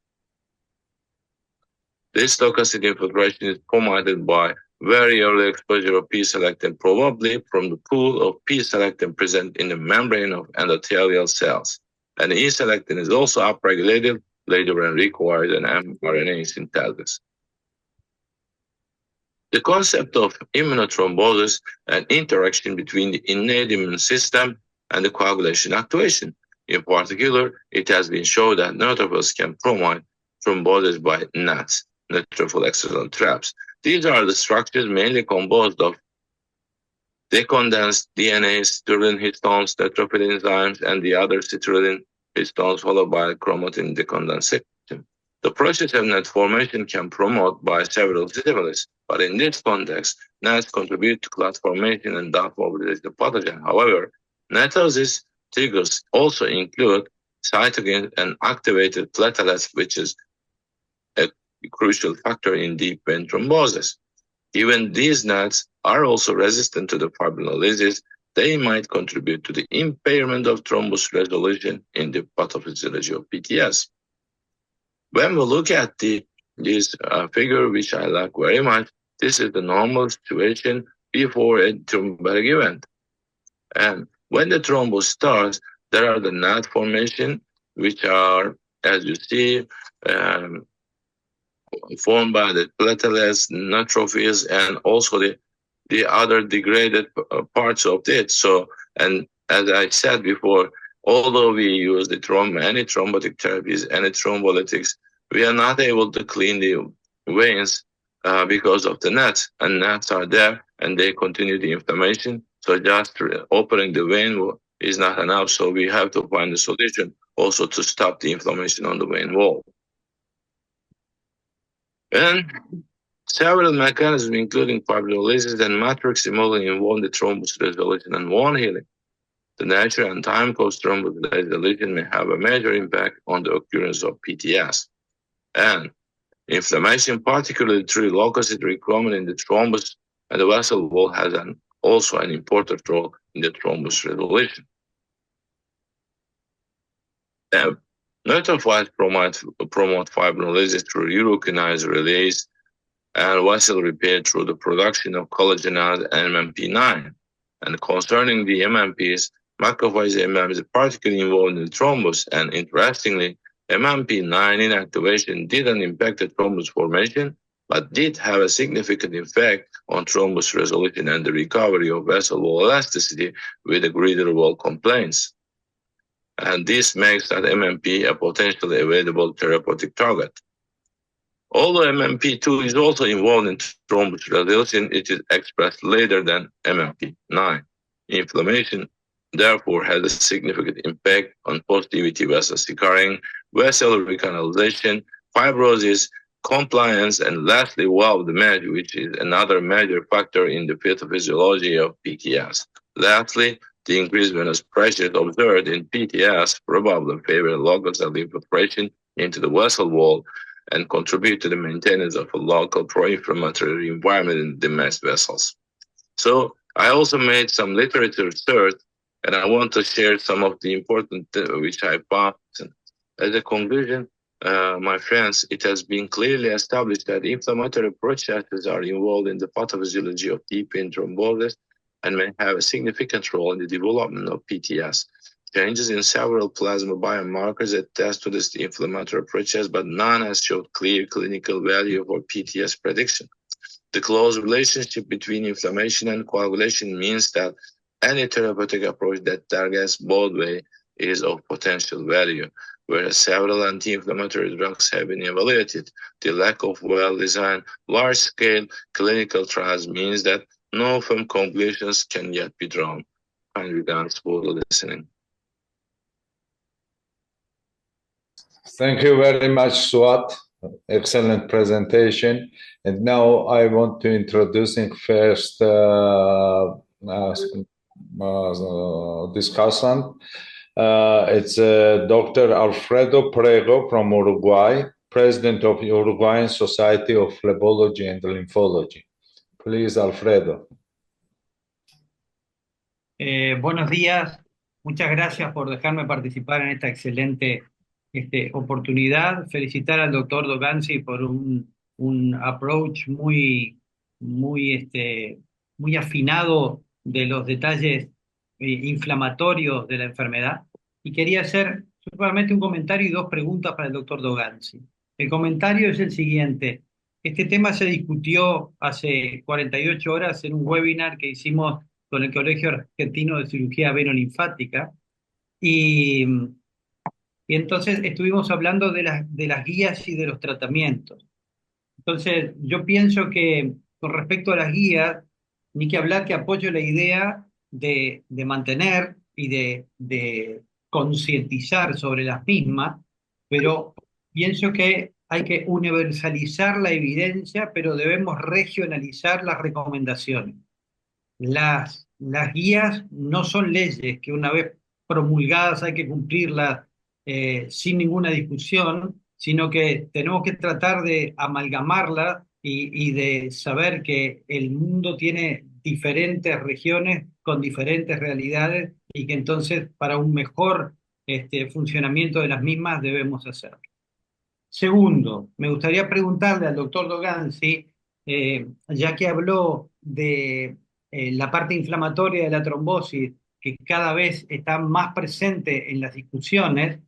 This leukocyte infiltration is promoted by very early exposure of P-selectin, probably from the pool of P-selectin present in the membrane of endothelial cells. And E-selectin is also upregulated later when required in mRNA synthesis. The concept of immunothrombosis and interaction between the innate immune system and the coagulation activation. In particular, it has been shown that neutrophils can promote thrombosis by NATs, neutrophil external traps. These are the structures mainly composed of decondensed DNA, citrulline histones, neutrophil enzymes, and the other citrulline histones followed by chromatin decondensation. The process of NAT formation can promote by several stimuli, but in this context, NATs contribute to clot formation and thus mobilize the pathogen. However, NATosis triggers also include cytokines and activated platelets, which is a crucial factor in deep vein thrombosis. Even these NATs are also resistant to the fibrinolysis. They might contribute to the impairment of thrombus resolution in the pathophysiology of PTS. When we look at this figure, which I like very much, this is the normal situation before a thrombotic event. And when the thrombus starts, there are the knot formation, which are, as you see, formed by the platelets, neutrophils, and also the other degraded parts of it. So, and as I said before, although we use any thrombotic therapies, any thrombolytics, we are not able to clean the veins because of the nets, and nets are there and they continue the inflammation. So just opening the vein is not enough. So we have to find a solution also to stop the inflammation on the vein wall. And several mechanisms, including fibrinolysis and matrix remodeling, involve the thrombus resolution and wound healing. The nature and time course thrombus resolution may have a major impact on the occurrence of PTS. And inflammation, particularly through leukocyte recruitment in the thrombus and the vessel wall, has also an important role in the thrombus resolution. Neutrophils promote fibrinolysis through urokinase release and vessel repair through the production of collagenase and MMP9. And concerning the MMPs, macrophage MM is particularly involved in the thrombus, and interestingly, MMP9 inactivation didn't impact the thrombus formation, but did have a significant effect on thrombus resolution and the recovery of vessel wall elasticity with the greater wall complaints. And this makes that MMP a potentially available therapeutic target. Although MMP2 is also involved in thrombus resolution, it is expressed later than MMP9. Inflammation, therefore, has a significant impact on post-DVT vessel scarring, vessel recanalization, fibrosis, compliance, and lastly, valve damage, which is another major factor in the pathophysiology of PTS. Lastly, the increased venous pressure observed in PTS probably favor local cell infiltration into the vessel wall and contribute to the maintenance of a local pro-inflammatory environment in the damaged vessels. So I also made some literature research, and I want to share some of the important which I found. As a conclusion, my friends, it has been clearly established that inflammatory processes are involved in the pathophysiology of deep vein thrombosis and may have a significant role in the development of PTS. Changes in several plasma biomarkers attest to this inflammatory process, but none has showed clear clinical value for PTS prediction. The close relationship between inflammation and coagulation means that any therapeutic approach that targets both ways is of potential value. Whereas several anti-inflammatory drugs have been evaluated, the lack of well-designed, large-scale clinical trials means that no firm conclusions can yet be drawn. Kind regards for listening. Thank you very much, Suat. Excellent presentation. And now I want to introduce first discussant. It's Dr. Alfredo Prego from Uruguay, President of Uruguayan Society of Phlebology and Lymphology. Please, Alfredo. Buenos días. Muchas gracias por dejarme participar en esta excelente oportunidad. Felicitar al doctor Doganzi por un approach muy afinado de los detalles inflamatorios de la enfermedad. Y quería hacer solamente un comentario y dos preguntas para el doctor Doganzi. El comentario es el siguiente. Este tema se discutió hace 48 horas en un webinar que hicimos con el Colegio Argentino de Cirugía Venolinfática, y entonces estuvimos hablando de las guías y de los tratamientos. Entonces yo pienso que con respecto a las guías, ni que hablar, que apoyo la idea de mantener y de concientizar sobre las mismas, pero pienso que hay que universalizar la evidencia, pero debemos regionalizar las recomendaciones. Las guías no son leyes que una vez promulgadas hay que cumplirlas sin ninguna discusión, sino que tenemos que tratar de amalgamarlas y de saber que el mundo tiene diferentes regiones con diferentes realidades y que entonces para un mejor funcionamiento de las mismas debemos hacerlo. Segundo, me gustaría preguntarle al doctor Doganzi, ya que habló de la parte inflamatoria de la trombosis, que cada vez está más presente en las discusiones,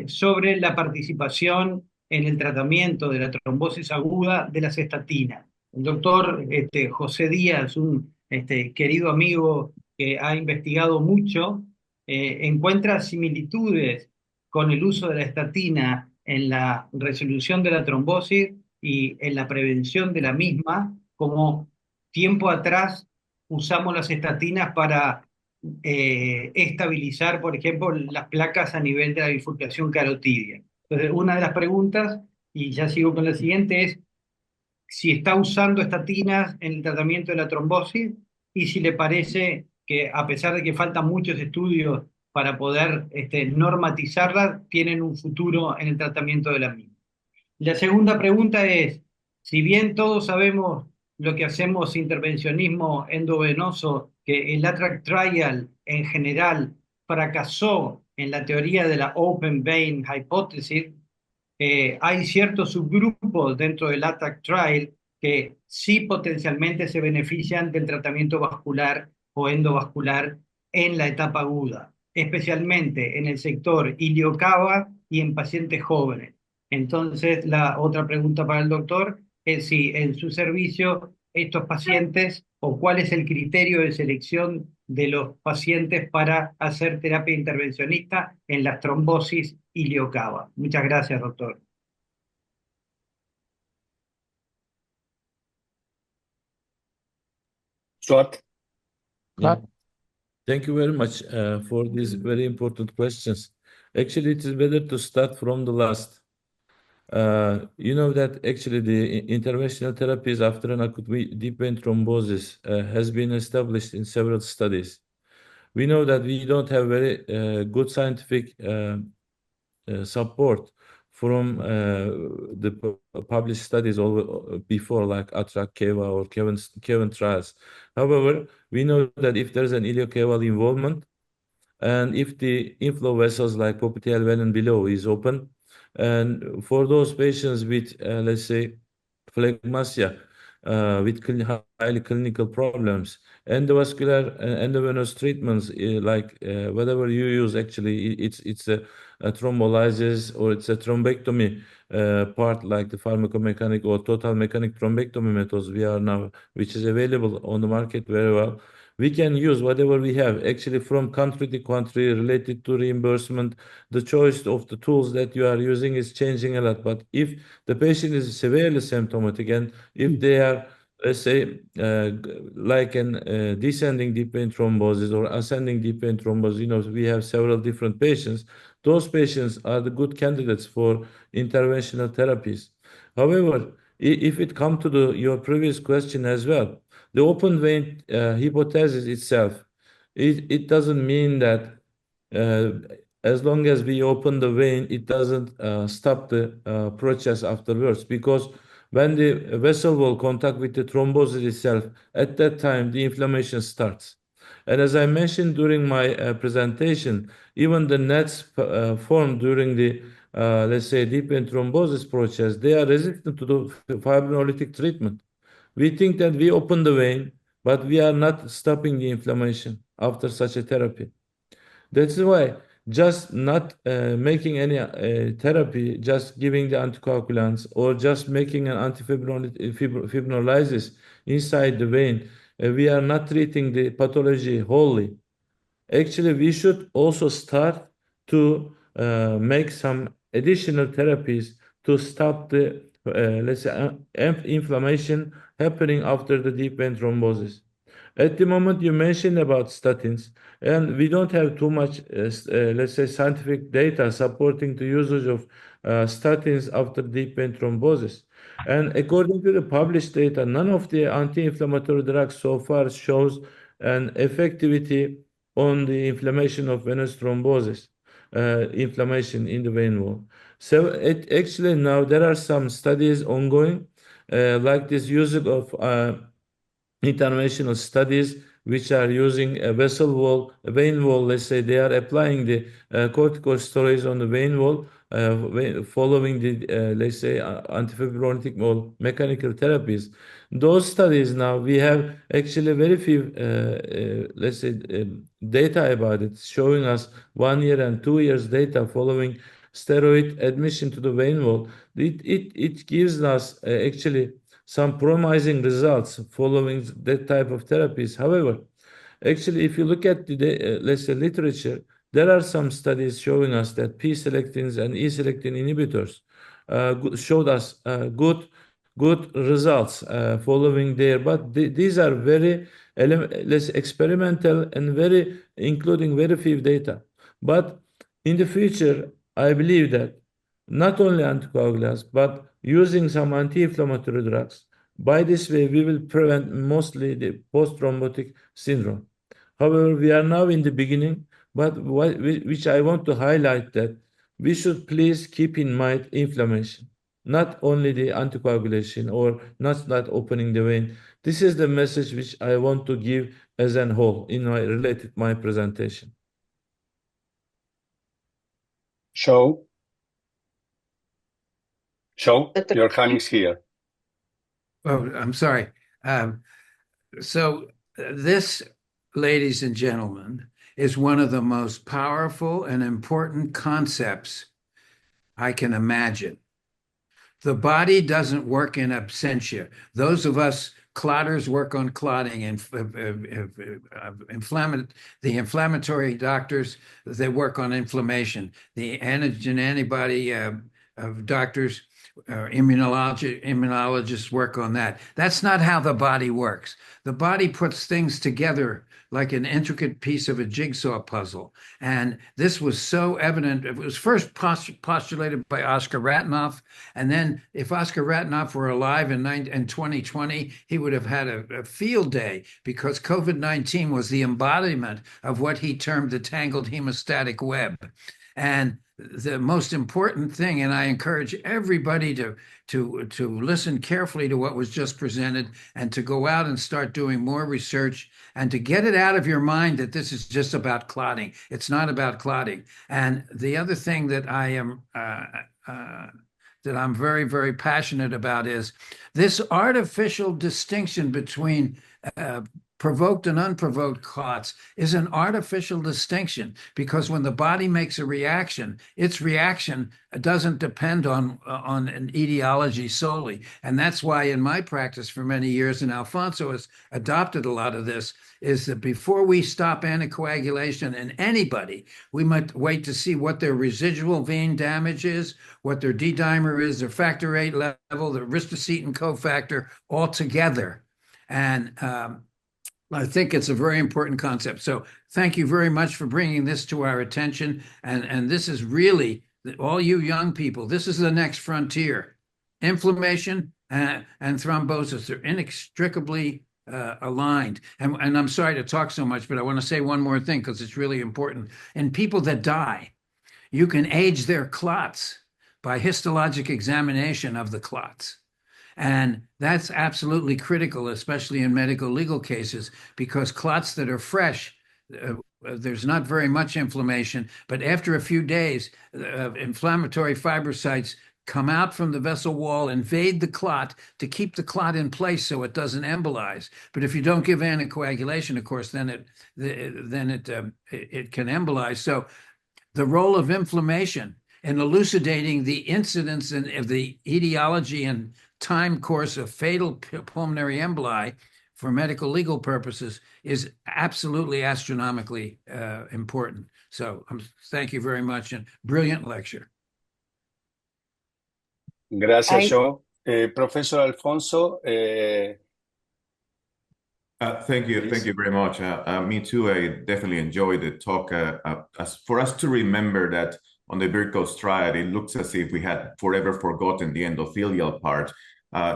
sobre la participación en el tratamiento de la trombosis aguda de las estatinas. El doctor José Díaz, un querido amigo que ha investigado mucho, encuentra similitudes con el uso de la estatina en la resolución de la trombosis y en la prevención de la misma, como tiempo atrás usamos las estatinas para estabilizar, por ejemplo, las placas a nivel de la bifurcación carotidia. Entonces, una de las preguntas, y ya sigo con la siguiente, es si está usando estatinas en el tratamiento de la trombosis y si le parece que, a pesar de que faltan muchos estudios para poder normatizarlas, tienen un futuro en el tratamiento de la misma. La segunda pregunta es, si bien todos sabemos lo que hacemos intervencionismo endovenoso, que el ATTRACT trial en general fracasó en la teoría de la open vein hypothesis, hay ciertos subgrupos dentro del ATTRACT trial que sí potencialmente se benefician del tratamiento vascular o endovascular en la etapa aguda, especialmente en el sector iliocava y en pacientes jóvenes. Entonces, la otra pregunta para el doctor es si en su servicio estos pacientes o cuál es el criterio de selección de los pacientes para hacer terapia intervencionista en las trombosis iliocava. Muchas gracias, doctor. Suat. Yeah. Thank you very much for these very important questions. Actually, it is better to start from the last. You know that actually the interventional therapies after an acute deep vein thrombosis has been established in several studies. We know that we don't have very good scientific support from the published studies before, like ATTRACT, KEVA, or KEVIN trials. However, we know that if there's an iliocaval involvement, and if the inflow vessels like popliteal vein and below is open, and for those patients with, let's say, phlegmasia, with highly clinical problems, endovascular and endovenous treatments, like whatever you use, actually, it's a thrombolysis or it's a thrombectomy part, like the pharmacomechanic or total mechanic thrombectomy methods we are now, which is available on the market very well. We can use whatever we have, actually, from country to country, related to reimbursement. The choice of the tools that you are using is changing a lot. But if the patient is severely symptomatic and if they are, let's say, like an descending deep vein thrombosis or ascending deep vein thrombosis, you know, we have several different patients. Those patients are the good candidates for interventional therapies. However, if it comes to your previous question as well, the open vein hypothesis itself, it doesn't mean that as long as we open the vein, it doesn't stop the process afterwards, because when the vessel wall contact with the thrombosis itself, at that time the inflammation starts. And as I mentioned during my presentation, even the nets formed during the let's say deep vein thrombosis process, they are resistant to the fibrinolytic treatment. We think that we open the vein, but we are not stopping the inflammation after such a therapy. That's why just not making any therapy, just giving the anticoagulants or just making an antifibrinolysis inside the vein, we are not treating the pathology wholly. Actually, we should also start to make some additional therapies to stop the, let's say, inflammation happening after the deep vein thrombosis. At the moment, you mentioned about statins, and we don't have too much, let's say, scientific data supporting the usage of statins after deep vein thrombosis. And according to the published data, none of the anti-inflammatory drugs so far shows an effectivity on the inflammation of venous thrombosis, inflammation in the vein wall. So actually now there are some studies ongoing, like this use of interventional studies, which are using a vessel wall, a vein wall, let's say they are applying the corticosteroids on the vein wall following the, let's say, antifibrinolytic or mechanical therapies. Those studies now, we have actually very few, let's say, data about it, showing us 1 year and 2 years data following steroid admission to the vein wall. It gives us actually some promising results following that type of therapies. However, actually, if you look at the, let's say, literature, there are some studies showing us that P-selectins and E-selectin inhibitors showed us good results following there. But these are very less experimental and including very few data. But in the future, I believe that not only anticoagulants, but using some anti-inflammatory drugs, by this way, we will prevent mostly the post-thrombotic syndrome. However, we are now in the beginning, but which I want to highlight that we should please keep in mind inflammation, not only the anticoagulation or not opening the vein. This is the message which I want to give as a whole in my presentation. Joe, your hand is here. Oh, I'm sorry. So this, ladies and gentlemen, is one of the most powerful and important concepts I can imagine. The body doesn't work in absentia. Those of us clotters work on clotting, and the inflammatory doctors, they work on inflammation. The antigen antibody doctors, immunologists work on that. That's not how the body works. The body puts things together like an intricate piece of a jigsaw puzzle. And this was so evident. It was first postulated by Oscar Ratnoff. And then if Oscar Ratnoff were alive in 2020, he would have had a field day, because COVID-19 was the embodiment of what he termed the tangled hemostatic web. And the most important thing, and I encourage everybody to listen carefully to what was just presented and to go out and start doing more research and to get it out of your mind that this is just about clotting. It's not about clotting. And the other thing that I'm very, very passionate about is this artificial distinction between provoked and unprovoked clots is an artificial distinction, because when the body makes a reaction, its reaction doesn't depend on an etiology solely. And that's why in my practice for many years, and Alfonso has adopted a lot of this, is that before we stop anticoagulation in anybody, we might wait to see what their residual vein damage is, what their D-dimer is, their factor VIII level, their ristocetin cofactor, all together. And I think it's a very important concept. So thank you very much for bringing this to our attention. And this is really, all you young people, this is the next frontier. Inflammation and thrombosis, they're inextricably aligned. And I'm sorry to talk so much, but I want to say one more thing because it's really important. In people that die, you can age their clots by histologic examination of the clots. And that's absolutely critical, especially in medical legal cases, because clots that are fresh, there's not very much inflammation, but after a few days, inflammatory fibrocytes come out from the vessel wall, invade the clot to keep the clot in place so it doesn't embolize. But if you don't give anticoagulation, of course, then it can embolize. So the role of inflammation in elucidating the incidence of the etiology and time course of fatal pulmonary emboli for medical legal purposes is absolutely astronomically important. So thank you very much, and brilliant lecture. Gracias, Joe. Professor Alfonso. Thank you very much. Me too, I definitely enjoyed the talk. For us to remember that on the varicose triad, it looks as if we had forever forgotten the endothelial part.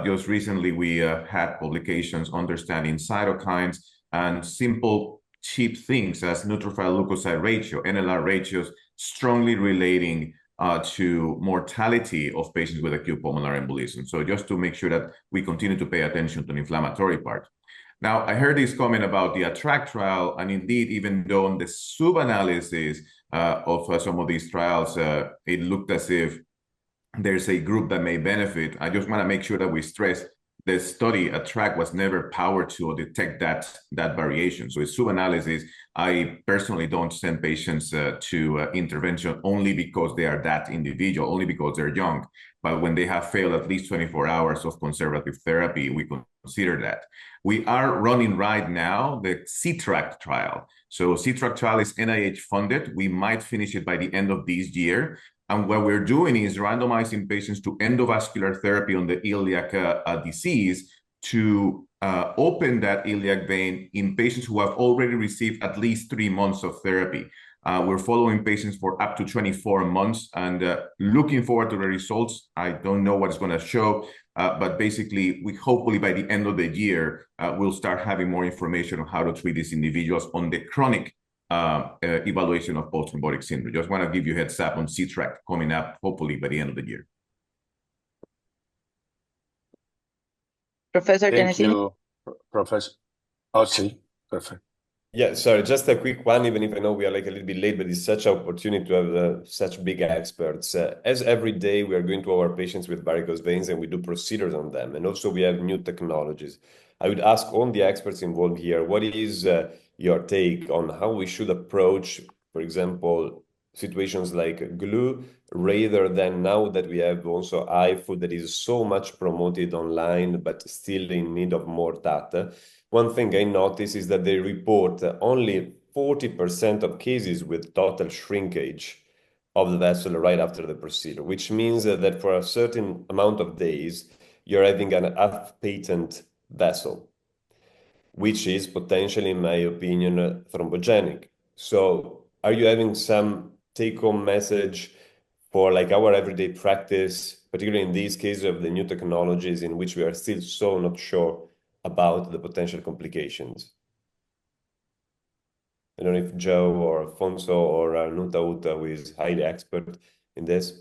Just recently, we had publications understanding cytokines and simple, cheap things as neutrophil leukocyte ratio, NLR ratios, strongly relating to mortality of patients with acute pulmonary embolism. So just to make sure that we continue to pay attention to the inflammatory part. Now, I heard this comment about the ATTRACT trial, and indeed, even though on the sub-analysis of some of these trials, it looked as if there's a group that may benefit. I just want to make sure that we stress the study ATTRACT was never powered to detect that variation. So it's sub-analysis. I personally don't send patients to intervention only because they are that individual, only because they're young. But when they have failed at least 24 hours of conservative therapy, we consider that. We are running right now the CTRACT trial. So CTRACT trial is NIH funded. We might finish it by the end of this year. And what we're doing is randomizing patients to endovascular therapy on the iliac disease to open that iliac vein in patients who have already received at least 3 months of therapy. We're following patients for up to 24 months and looking forward to the results. I don't know what it's going to show, but basically, we hopefully by the end of the year, we'll start having more information on how to treat these individuals on the chronic evaluation of post-thrombotic syndrome. Just want to give you a heads up on CTRACT coming up, hopefully by the end of the year. Professor Thank Genesini? you, Professor. Oh, see, perfect. Yeah, sorry, just a quick one, even if I know we are like a little bit late, but it's such an opportunity to have such big experts. As every day we are going to our patients with varicose veins and we do procedures on them, and also we have new technologies. I would ask all the experts involved here, what is your take on how we should approach, for example, situations like glue, rather than now that we have also iFood that is so much promoted online, but still in need of more data. One thing I noticed is that they report only 40% of cases with total shrinkage of the vessel right after the procedure, which means that for a certain amount of days, you're having an half-patent vessel, which is potentially, in my opinion, thrombogenic. So are you having some take-home message for like our everyday practice, particularly in these cases of the new technologies in which we are still so not sure about the potential complications? I don't know if Joe or Afonso or Nuta, who is highly expert in this.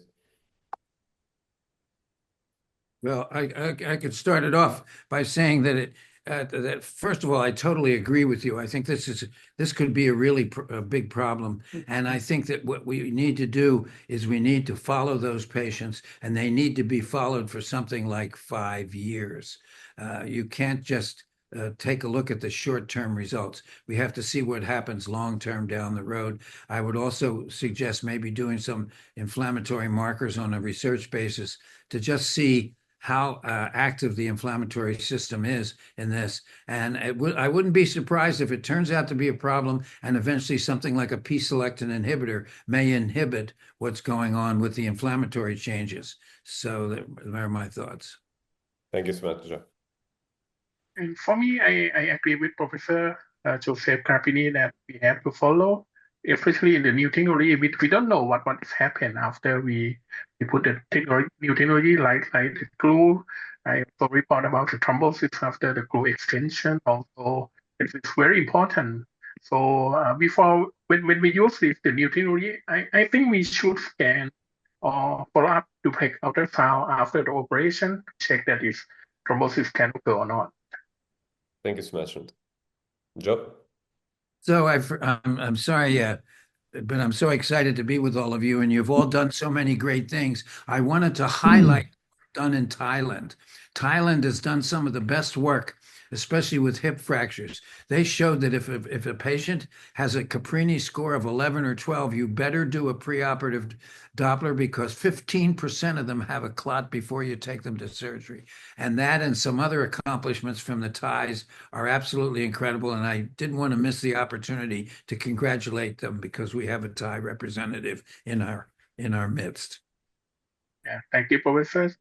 Well, I could start it off by saying that that first of all, I totally agree with you. I think this could be a really big problem, and I think that what we need to do is we need to follow those patients, and they need to be followed for something like 5 years. You can't just take a look at the short-term results. We have to see what happens long-term down the road. I would also suggest maybe doing some inflammatory markers on a research basis to just see how active the inflammatory system is in this. And I wouldn't be surprised if it turns out to be a problem and eventually something like a P-selectin inhibitor may inhibit what's going on with the inflammatory changes. So there are my thoughts. Thank you so much, Joe. And for me, I agree with Professor Joseph Caprini that we have to follow, especially in the new technology. We don't know what is happened after we put the new technology like the glue. I also report about the thrombosis after the glue extension. Also, it's very important. So before when we use the new technology, I think we should scan or follow up duplex ultrasound after the operation to check that if thrombosis can occur or not. Thank you so much, Joe. So I'm sorry, but I'm so excited to be with all of you, and you've all done so many great things. I wanted to highlight what's done in Thailand. Thailand has done some of the best work, especially with hip fractures. They showed that if a patient has a Caprini score of 11 or 12, you better do a preoperative Doppler because 15% of them have a clot before you take them to surgery. And that and some other accomplishments from the Thais are absolutely incredible. And I didn't want to miss the opportunity to congratulate them because we have a Thai representative in our midst. Yeah, thank you, Professor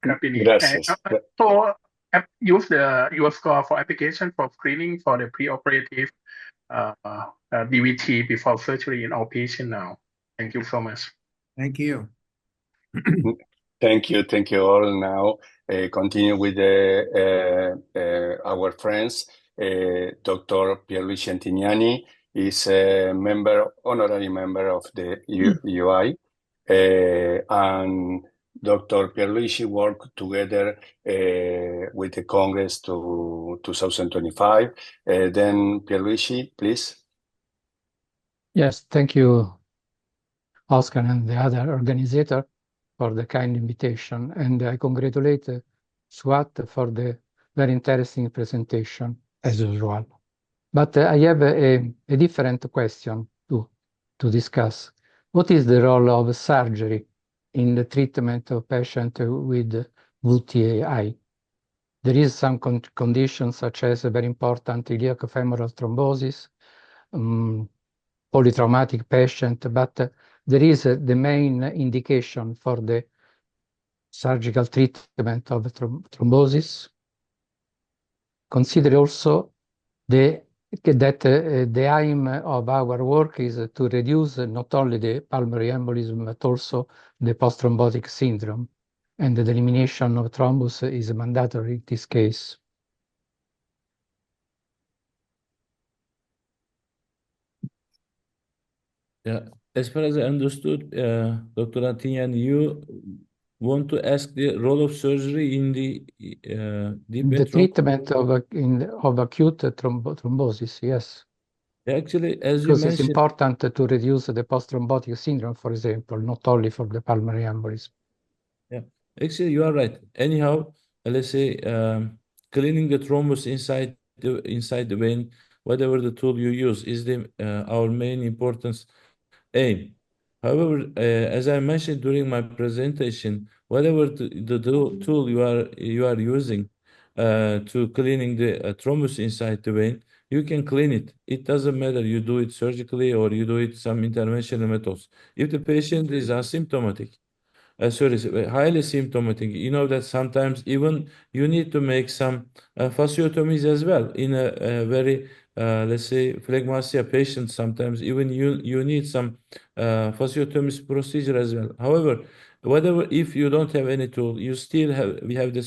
Caprini. Gracias. So use your score for application for screening for the preoperative DVT before surgery in outpatient now. Thank you so much. Thank you. Thank you all. Now continue with our friends. Dr. Pierluigi Antignani is a honorary member of the UI, and Dr. Pierluigi worked together with the Congress to 2025. Then Pierluigi, please. Yes, thank you, Oscar and the other organizer for the kind invitation. And I congratulate Suat for the very interesting presentation, as usual. But I have a different question to discuss. What is the role of surgery in the treatment of patients with VTI? There is some conditions such as a very important iliacofemoral thrombosis, polytraumatic patient, but there is the main indication for the surgical treatment of thrombosis. Consider also that the aim of our work is to reduce not only the pulmonary embolism, but also the post-thrombotic syndrome. And the elimination of thrombus is mandatory in this case. Yeah, as far as I understood, Dr. Antinyan, you want to ask the role of surgery in the deep vein The treatment of acute thrombosis, yes. Actually, as you Because it's mentioned, important to reduce the post-thrombotic syndrome, for example, not only for the pulmonary embolism. yeah, actually, you are right. Anyhow, let's say cleaning the thrombus inside the vein, whatever the tool you use, is our main importance aim. However, as I mentioned during my presentation, whatever the tool you are using to cleaning the thrombus inside the vein, you can clean it. It doesn't matter you do it surgically or you do it some interventional methods. If the patient is asymptomatic, highly symptomatic, you know that sometimes even you need to make some fasciotomies as well in a very let's say phlegmasia patient. Sometimes even you need some fasciotomies procedure as well. However, whatever, if you don't have any tool, we have the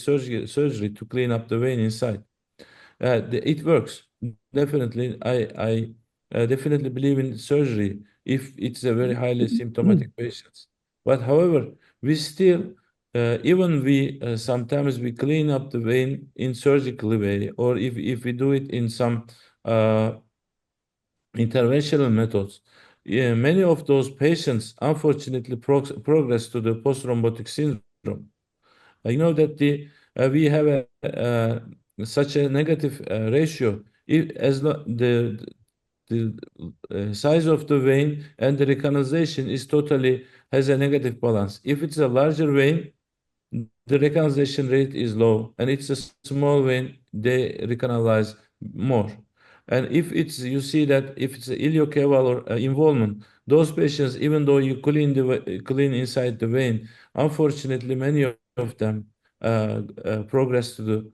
surgery to clean up the vein inside. It works definitely. I definitely believe in surgery if it's a very highly symptomatic patients. But however, we still sometimes we clean up the vein in surgical way, or if we do it in some interventional methods. Yeah, many of those patients unfortunately progress to the post-thrombotic syndrome. I know that we have such a negative ratio. The size of the vein and the recanalization has a negative balance. If it's a larger vein, the recanalization rate is low, and it's a small vein, they recanalize more. And you see that if it's iliocaval or involvement, those patients, even though you clean inside the vein, unfortunately, many of them progress to the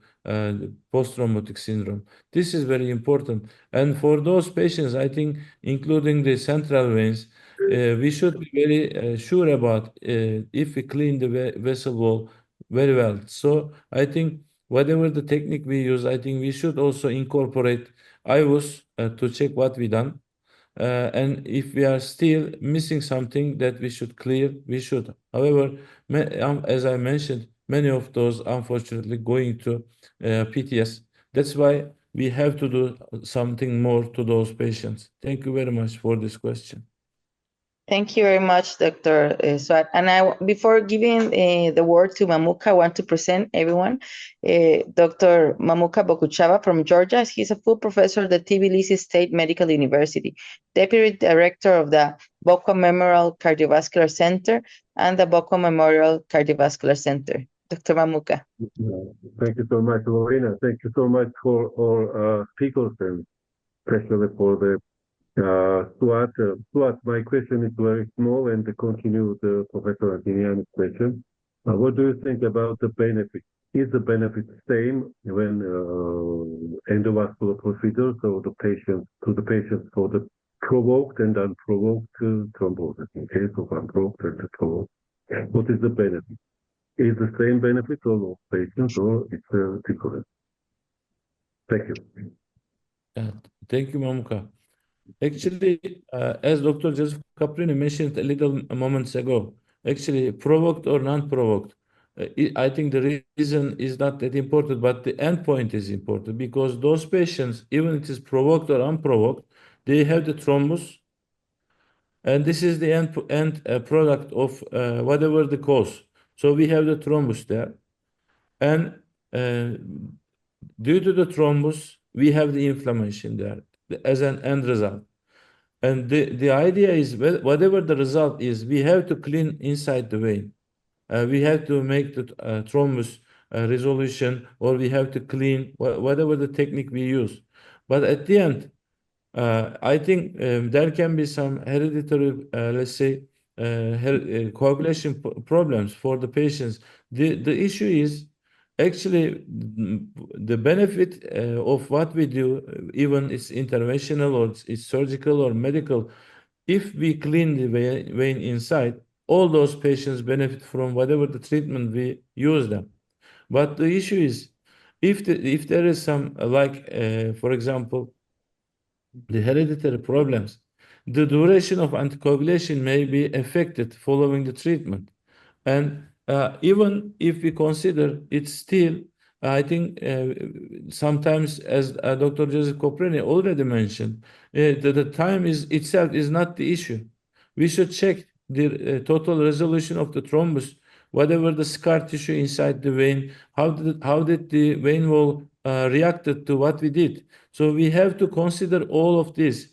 post-thrombotic syndrome. This is very important. And for those patients, I think, including the central veins, we should be very sure about if we clean the vessel wall very well. So I think whatever the technique we use, I think we should also incorporate IVUS to check what we done. And if we are still missing something that we should clear, we should. However, as I mentioned, many of those unfortunately going to PTS. That's why we have to do something more to those patients. Thank you very much for this question. Thank you very much, Dr. Swat. And before giving the word to Mamuka, I want to present everyone Dr. Mamuka Bokuchava from Georgia. He's a full professor at the Tbilisi State Medical University, deputy director of the Boko Memorial Cardiovascular Center and the Boko Memorial Cardiovascular Center. Dr. Mamuka. Thank you so much, Lorena. Thank you so much for all speakers, and especially for the Suat, my question is very small and to continue with Professor Antinian's question. What do you think about the benefit? Is the benefit same when endovascular procedures or the patients for the provoked and unprovoked thrombosis? In case of unprovoked and provoked, what is the benefit? Is the same benefit for all patients or it's different? Thank you. Thank you, Mamuka. Actually, as Dr. Joseph Caprini mentioned a little moments ago, actually provoked or non-provoked. I think the reason is not that important, but the endpoint is important because those patients, even if it is provoked or unprovoked, they have the thrombus, and this is the end product of whatever the cause. So we have the thrombus there, and due to the thrombus, we have the inflammation there as an end result. And the idea is whatever the result is, we have to clean inside the vein. We have to make the thrombus resolution, or we have to clean whatever the technique we use. But at the end, I think there can be some hereditary, let's say, coagulation problems for the patients. The issue is actually the benefit of what we do, even it's interventional or it's surgical or medical. If we clean the vein inside, all those patients benefit from whatever the treatment we use them. But the issue is, if there is some for example, the hereditary problems, the duration of anticoagulation may be affected following the treatment. And even if we consider it still, I think sometimes, as Dr. Joseph Caprini already mentioned, the time itself is not the issue. We should check the total resolution of the thrombus, whatever the scar tissue inside the vein, how did the vein wall reacted to what we did. So we have to consider all of this.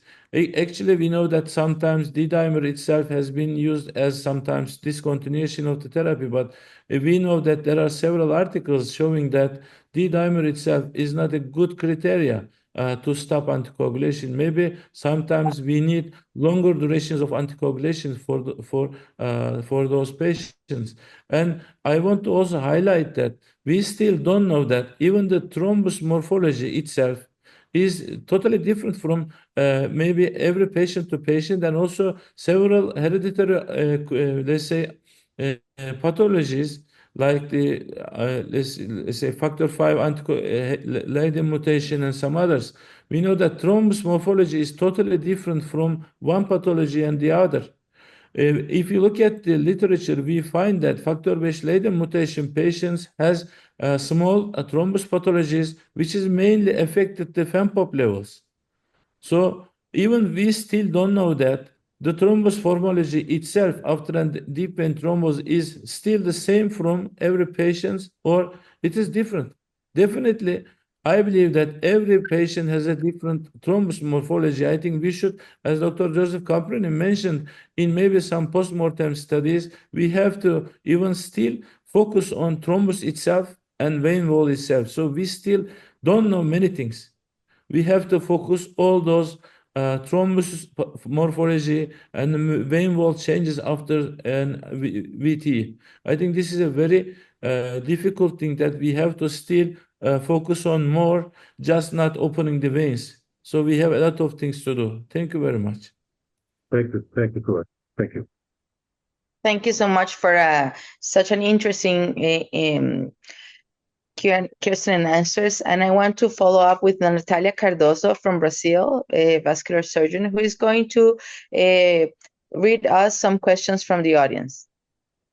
Actually, we know that sometimes D-dimer itself has been used as sometimes discontinuation of the therapy, but we know that there are several articles showing that D-dimer itself is not a good criteria to stop anticoagulation. Maybe sometimes we need longer durations of anticoagulation for those patients. And I want to also highlight that we still don't know that even the thrombus morphology itself is totally different from maybe every patient to patient, and also several hereditary, let's say, pathologies like the let's say factor V Leiden mutation and some others. We know that thrombus morphology is totally different from one pathology and the other. If you look at the literature, we find that factor V Leiden mutation patients has small thrombus pathologies, which is mainly affected the FEMPOP levels. So even we still don't know that the thrombus morphology itself after a deep vein thrombus is still the same from every patient, or it is different. Definitely, I believe that every patient has a different thrombus morphology. I think we should, as Dr. Joseph Caprini mentioned, in maybe some post-mortem studies, we have to even still focus on thrombus itself and vein wall itself. So we still don't know many things. We have to focus all those thrombus morphology and vein wall changes after an VT. I think this is a very difficult thing that we have to still focus on more, just not opening the veins. So we have a lot of things to do. Thank you very much. Thank you, correct. Thank you. Thank you so much for such an interesting question and answers. And I want to follow up with Natalia Cardoso from Brazil, a vascular surgeon, who is going to read us some questions from the audience.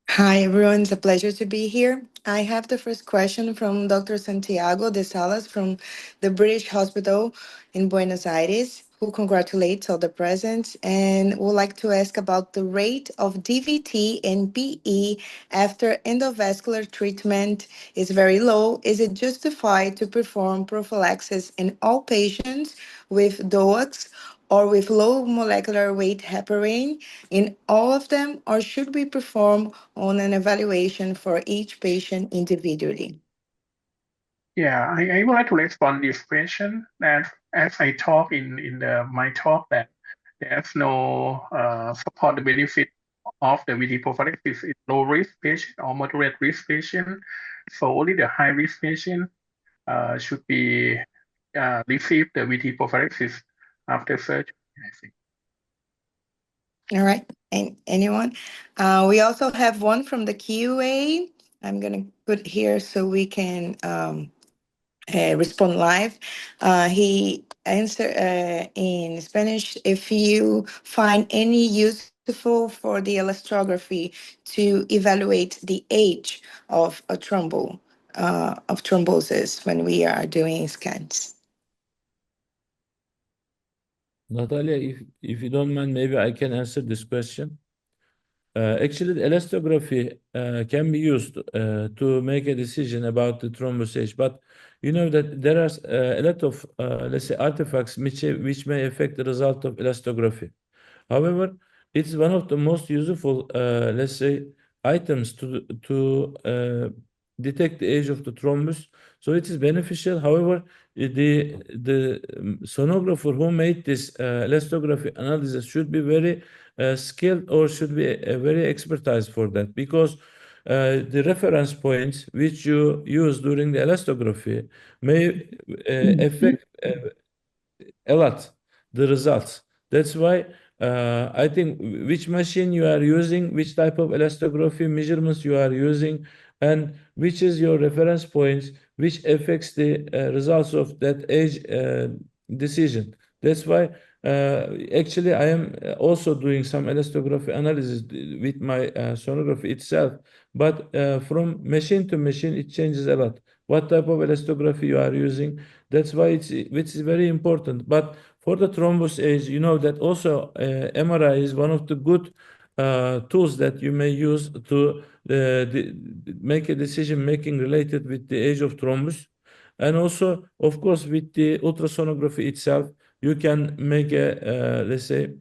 Hi, everyone. It's a pleasure to be here. I have the first question from Dr. Santiago de Salas from the British Hospital in Buenos Aires, who congratulates all the presents and would like to ask about the rate of DVT and PE after endovascular treatment is very low. Is it justified to perform prophylaxis in all patients with DOACs or with low molecular weight heparin in all of them, or should we perform on an evaluation for each patient individually? Yeah, I would like to respond this question. And as I talk in my talk, that there's no support the benefit of the VT prophylaxis in low risk patient or moderate risk patient. So only the high risk patient should be receive the VT prophylaxis after surgery, I think. All right. And anyone? We also have one from the QA. I'm going to put here so we can respond live. He answered in Spanish if you find any useful for the elastography to evaluate the age of a thrombosis when we are doing scans. Natalia, if you don't mind, maybe I can answer this question. Actually, the elastography can be used to make a decision about the thrombus age, but you know that there are a lot of, let's say, artifacts which may affect the result of elastography. However, it's one of the most useful, let's say, items to detect the age of the thrombus. So it is beneficial. However, the sonographer who made this elastography analysis should be very skilled or should be very expertise for that, because the reference points which you use during the elastography may affect a lot the results. That's why I think which machine you are using, which type of elastography measurements you are using, and which is your reference points, which affects the results of that age decision. That's why actually I am also doing some elastography analysis with my sonography itself, but from machine to machine it changes a lot. What type of elastography you are using, that's why which is very important. But for the thrombus age, you know that also MRI is one of the good tools that you may use to make a decision making related with the age of thrombus. And also, of course, with the ultrasonography itself, you can make a, let's say,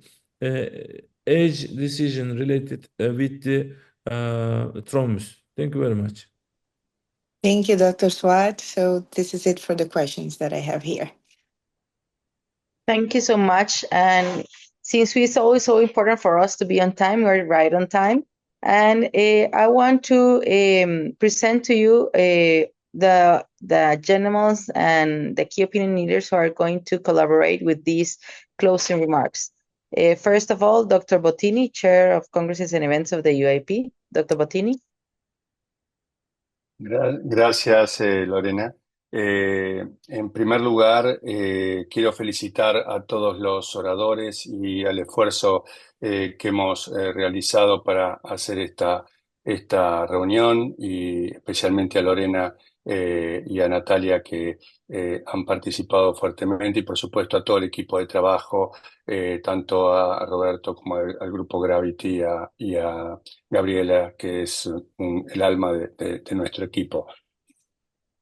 age decision related with the thrombus. Thank you very much. Thank you, Dr. Swat. So this is it for the questions that I have here. Thank you so much. And since it's always so important for us to be on time, we're right on time. And I want to present to you the generals and the key opinion leaders who are going to collaborate with these closing remarks. First of all, Dr. Bottini, Chair of Congresses and Events of the UIP. Dr. Bottini. Gracias, Lorena. En primer lugar, quiero felicitar a todos los oradores y al esfuerzo que hemos realizado para hacer esta reunión, y especialmente a Lorena y a Natalia, que han participado fuertemente, y por supuesto a todo el equipo de trabajo, tanto a Roberto como al grupo Gravity y a Gabriela, que es el alma de nuestro equipo.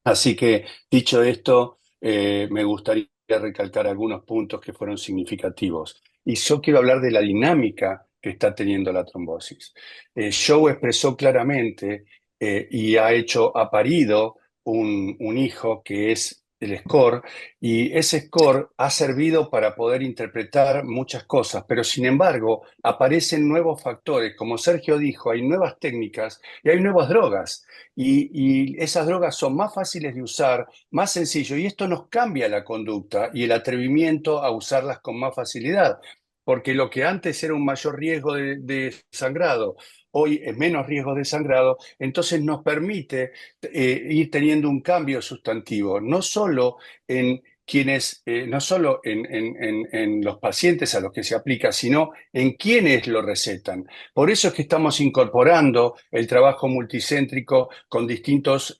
Así que, dicho esto, me gustaría recalcar algunos puntos que fueron significativos. Y yo quiero hablar de la dinámica que está teniendo la trombosis. Joe expresó claramente y ha parido un hijo que es el score, y ese score ha servido para poder interpretar muchas cosas, pero sin embargo aparecen nuevos factores. Como Sergio dijo, hay nuevas técnicas y hay nuevas drogas. Y esas drogas son más fáciles de usar, más sencillo, y esto nos cambia la conducta y el atrevimiento a usarlas con más facilidad, porque lo que antes era un mayor riesgo de sangrado, hoy es menos riesgo de sangrado, entonces nos permite ir teniendo un cambio sustantivo, no solo en los pacientes a los que se aplica, sino en quienes lo recetan. Por eso es que estamos incorporando el trabajo multicéntrico con distintas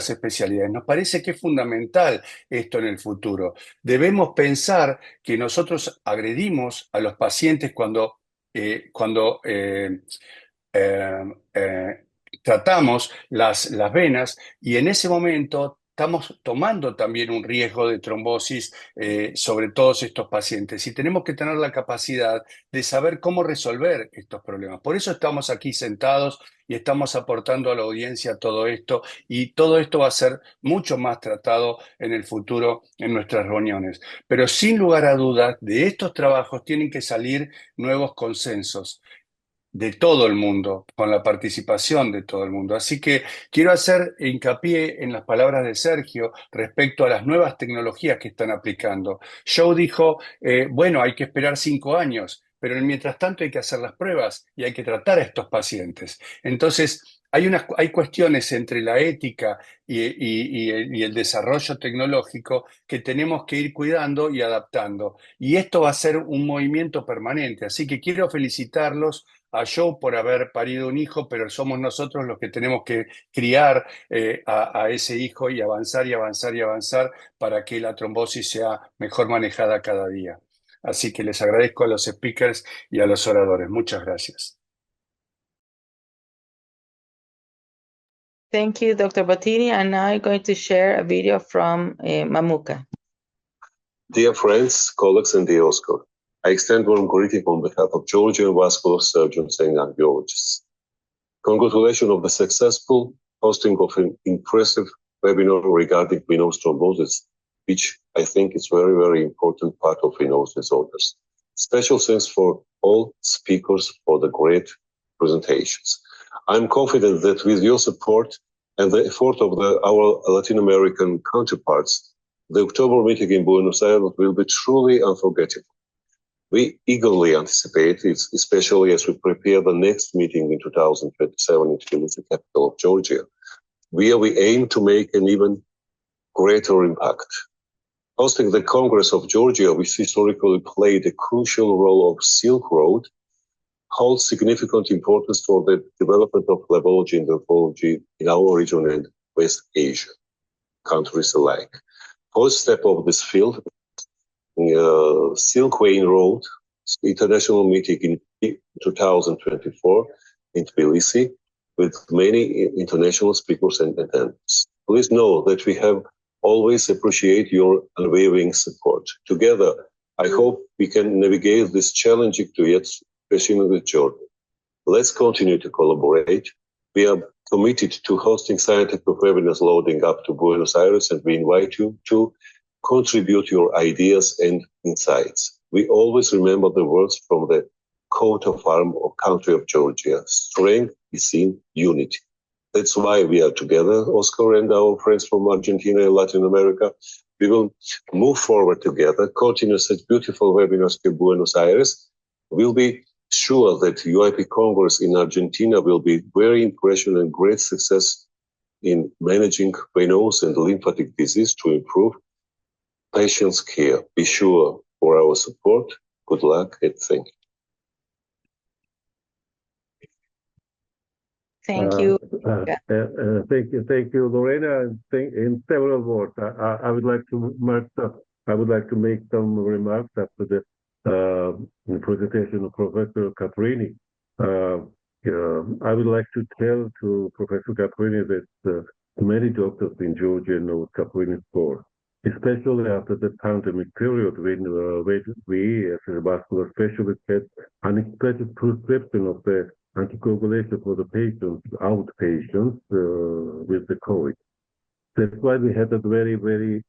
especialidades. Nos parece que es fundamental esto en el futuro. Debemos pensar que nosotros agredimos a los pacientes cuando tratamos las venas, y en ese momento estamos tomando también un riesgo de trombosis sobre todos estos pacientes, y tenemos que tener la capacidad de saber cómo resolver estos problemas. Por eso estamos aquí sentados y estamos aportando a la audiencia todo esto, y todo esto va a ser mucho más tratado en el futuro en nuestras reuniones. Pero sin lugar a dudas, de estos trabajos tienen que salir nuevos consensos de todo el mundo, con la participación de todo el mundo. Así que quiero hacer hincapié en las palabras de Sergio respecto a las nuevas tecnologías que están aplicando. Joe dijo, bueno, hay que esperar 5 años, pero mientras tanto hay que hacer las pruebas y hay que tratar a estos pacientes. Entonces, hay cuestiones entre la ética y el desarrollo tecnológico que tenemos que ir cuidando y adaptando. Y esto va a ser un movimiento permanente. Así que quiero felicitarlos a Joe por haber parido un hijo, pero somos nosotros los que tenemos que criar a ese hijo y avanzar y avanzar y avanzar para que la trombosis sea mejor manejada cada día. Así que les agradezco a los speakers y a los oradores. Muchas gracias. Thank you, Dr. Bottini. And now I'm going to share a video from Mamuka. Dear friends, colleagues, and dear Oscar, I extend warm greeting on behalf of Georgian vascular surgeons and angiologists. Congratulations on the successful hosting of an impressive webinar regarding venous thrombosis, which I think is very, very important part of venous disorders. Special thanks for all speakers for the great presentations. I'm confident that with your support and the effort of our Latin American counterparts, the October meeting in Buenos Aires will be truly unforgettable. We eagerly anticipate it, especially as we prepare the next meeting in 2027 in Tbilisi, the capital of Georgia, where we aim to make an even greater impact. Hosting the Congress of Georgia, which historically played a crucial role of Silk Road, holds significant importance for the development of phlebology and nephrology in our region and West Asia countries alike. First step of this field, Silk Vein Road International Meeting in 2024 in Tbilisi, with many international speakers and attendees. Please know that we have always appreciate your unwavering support. Together, I hope we can navigate this challenging to yet passionate journey. Let's continue to collaborate. We are committed to hosting scientific webinars loading up to Buenos Aires, and we invite you to contribute your ideas and insights. We always remember the words from the coat of arms of country of Georgia: strength is in unity. That's why we are together, Oscar and our friends from Argentina and Latin America. We will move forward together, continue such beautiful webinars to Buenos Aires. We'll be sure that UIP Congress in Argentina will be very impressive and great success in managing venous and lymphatic disease to improve patients' care. Be sure for our support. Good luck and thank you. Thank you. Thank you, Lorena. In several words, I would like to make some remarks after the presentation of Professor Caprini. I would like to tell to Professor Caprini that many doctors in Georgia know Caprini score, especially after the pandemic period when we, as a vascular specialist, had unexpected prescription of the anticoagulation for the patients, outpatients, with the COVID. That's why we had a very, very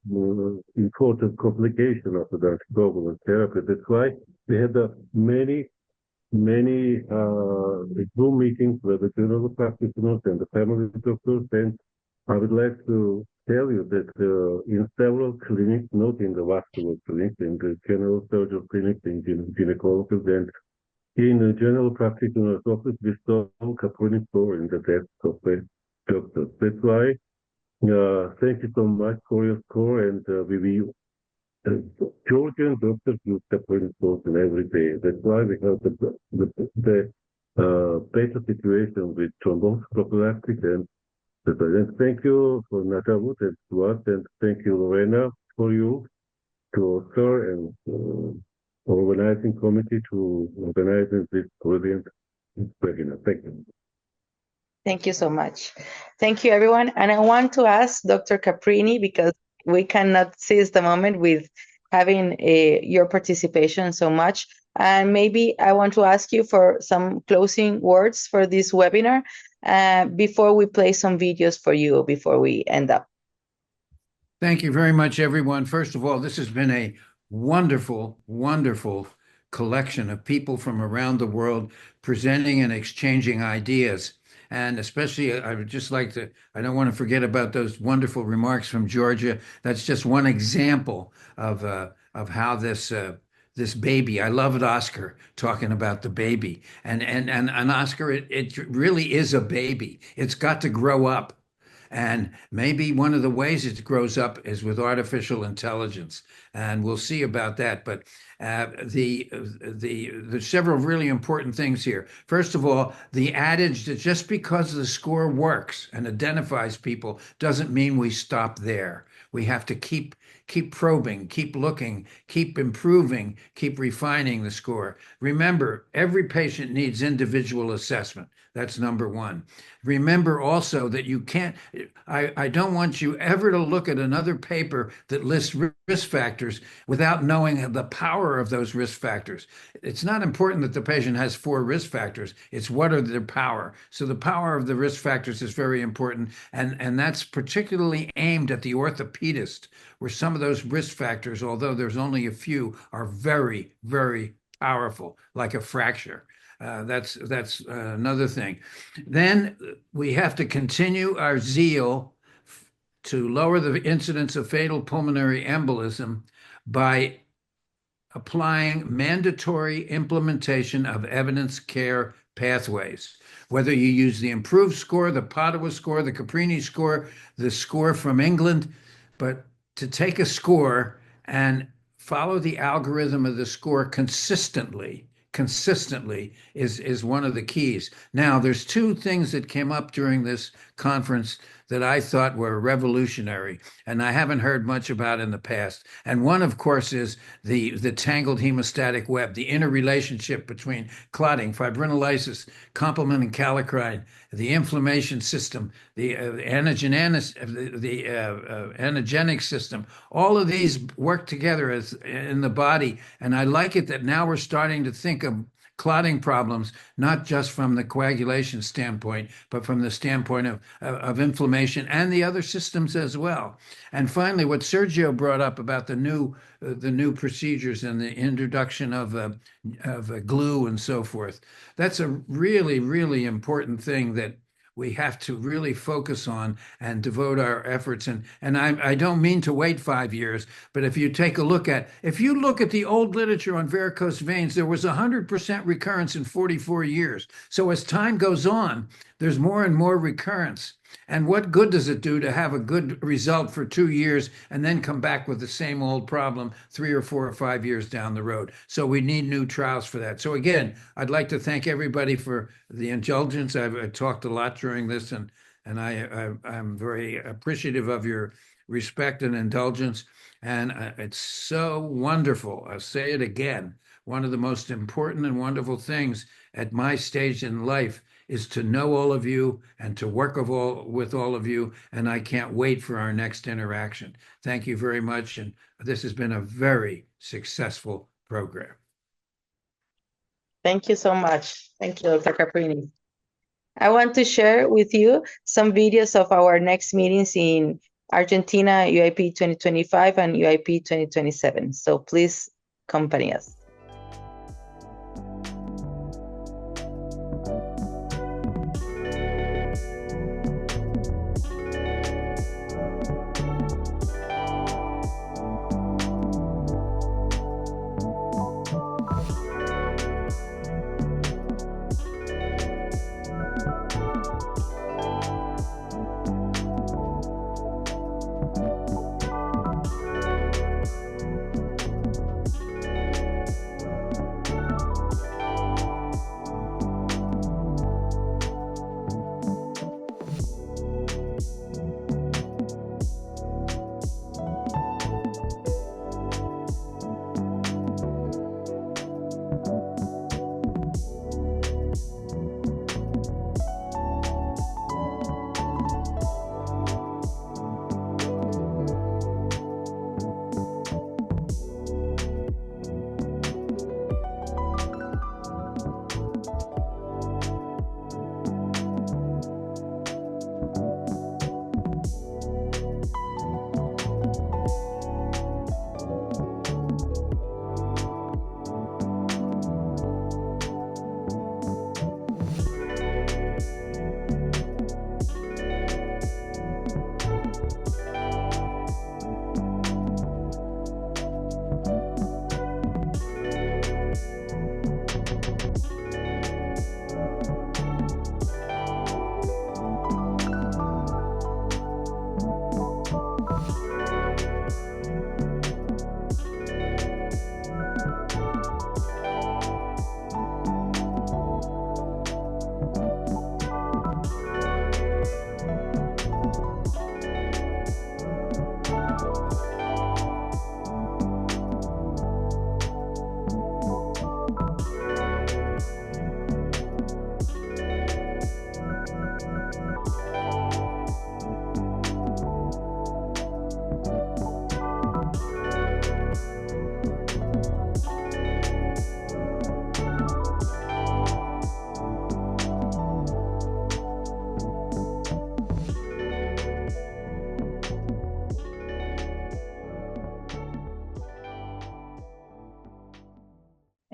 important complication of the anticoagulant therapy. That's why we had many Zoom meetings with the general practitioners and the family doctors. And I would like to tell you that in several clinics, not in the vascular clinics, in the general surgery clinics, in gynecology, and in the general practitioner's office, we saw Caprini score in the desk of the doctors. That's why thank you so much for your score, and we Georgian doctors use Caprini scores every day. That's why we have the better situation with thrombosis prophylaxis and thank you for Natavut and Stuart, and thank you, Lorena, for you, to Oscar and organizing committee to organizing this brilliant webinar. Thank you. Thank you so much. Thank you, everyone. And I want to ask Dr. Caprini, because we cannot seize the moment with having your participation so much. And maybe I want to ask you for some closing words for this webinar before we play some videos for you before we end up. Thank you very much, everyone. First of all, this has been a wonderful, wonderful collection of people from around the world presenting and exchanging ideas. And especially, I would just like to, I don't want to forget about those wonderful remarks from Georgia. That's just one example of how this this baby. I loved Oscar talking about the baby. And Oscar, it really is a baby. It's got to grow up. And maybe one of the ways it grows up is with artificial intelligence, and we'll see about that. But there's several really important things here. First of all, the adage that just because the score works and identifies people doesn't mean we stop there. We have to keep probing, keep looking, keep improving, keep refining the score. Remember, every patient needs individual assessment. That's number one. Remember also that you can't, I don't want you ever to look at another paper that lists risk factors without knowing the power of those risk factors. It's not important that the patient has 4 risk factors. It's what are their power. So the power of the risk factors is very important. And that's particularly aimed at the orthopedist, where some of those risk factors, although there's only a few, are very, very powerful, like a fracture. That's another thing. Then we have to continue our zeal to lower the incidence of fatal pulmonary embolism by applying mandatory implementation of evidence care pathways. Whether you use the improved score, the Padua score, the Caprini score, the score from England, but to take a score and follow the algorithm of the score consistently is one of the keys. Now, there's 2 things that came up during this conference that I thought were revolutionary, and I haven't heard much about in the past. And one, of course, is the tangled hemostatic web, the interrelationship between clotting, fibrinolysis, complement and kallikrein, the inflammation system, the antigenic system. All of these work together in the body, and I like it that now we're starting to think of clotting problems, not just from the coagulation standpoint, but from the standpoint of inflammation and the other systems as well. And finally, what Sergio brought up about the new procedures and the introduction of glue and so forth, that's a really, really important thing that we have to really focus on and devote our efforts. And I don't mean to wait 5 years, but if you look at the old literature on varicose veins, there was 100% recurrence in 44 years. So as time goes on, there's more and more recurrence. And what good does it do to have a good result for 2 years and then come back with the same old problem 3 or 4 or 5 years down the road? So we need new trials for that. So again, I'd like to thank everybody for the indulgence. I've talked a lot during this, and I'm very appreciative of your respect and indulgence. And it's so wonderful. I'll say it again. One of the most important and wonderful things at my stage in life is to know all of you and to work with all of you. And I can't wait for our next interaction. Thank you very much. And this has been a very successful program. Thank you so much. Thank you, Dr. Caprini. I want to share with you some videos of our next meetings in Argentina, UIP 2025 and UIP 2027. So please accompany us.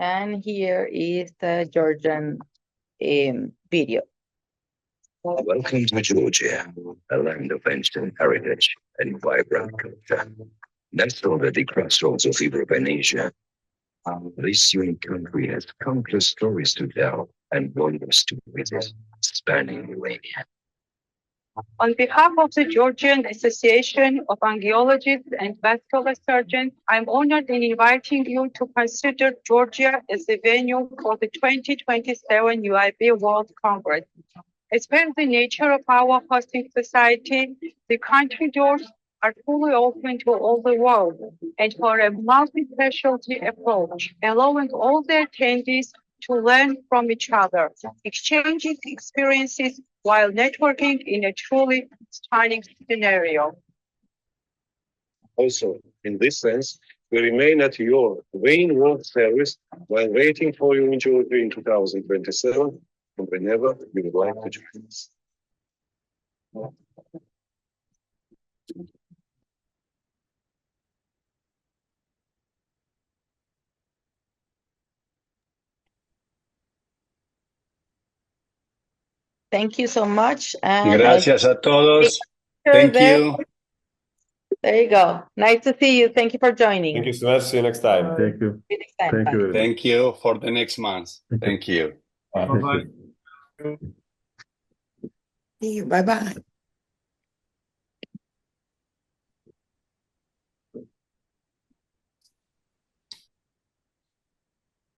And here is the Georgian video. Welcome to Georgia, a land of ancient heritage and vibrant culture. Nestled at the crossroads of Europe and Asia, this unique country has countless stories to tell and wonders to visit, spanning millennia. On behalf of the Georgian Association of Angiologists and Vascular Surgeons, I'm honored in inviting you to consider Georgia as the venue for the 2027 UIP World Congress. As per the nature of our hosting society, the country doors are fully open to all the world and for a multi-specialty approach, allowing all the attendees to learn from each other, exchanging experiences while networking in a truly stunning scenario. Also, in this sense, we remain at your vain world service while waiting for you in Georgia in 2027 and whenever you would like to join us. Thank you so much. And Gracias a todos. Thank you. There you go. Nice to see you. Thank you for joining. Thank you so much. See you next time. Thank you. See you next time. Thank Bye. you. Thank you for the next month. Thank you. Bye-bye. Bye-bye.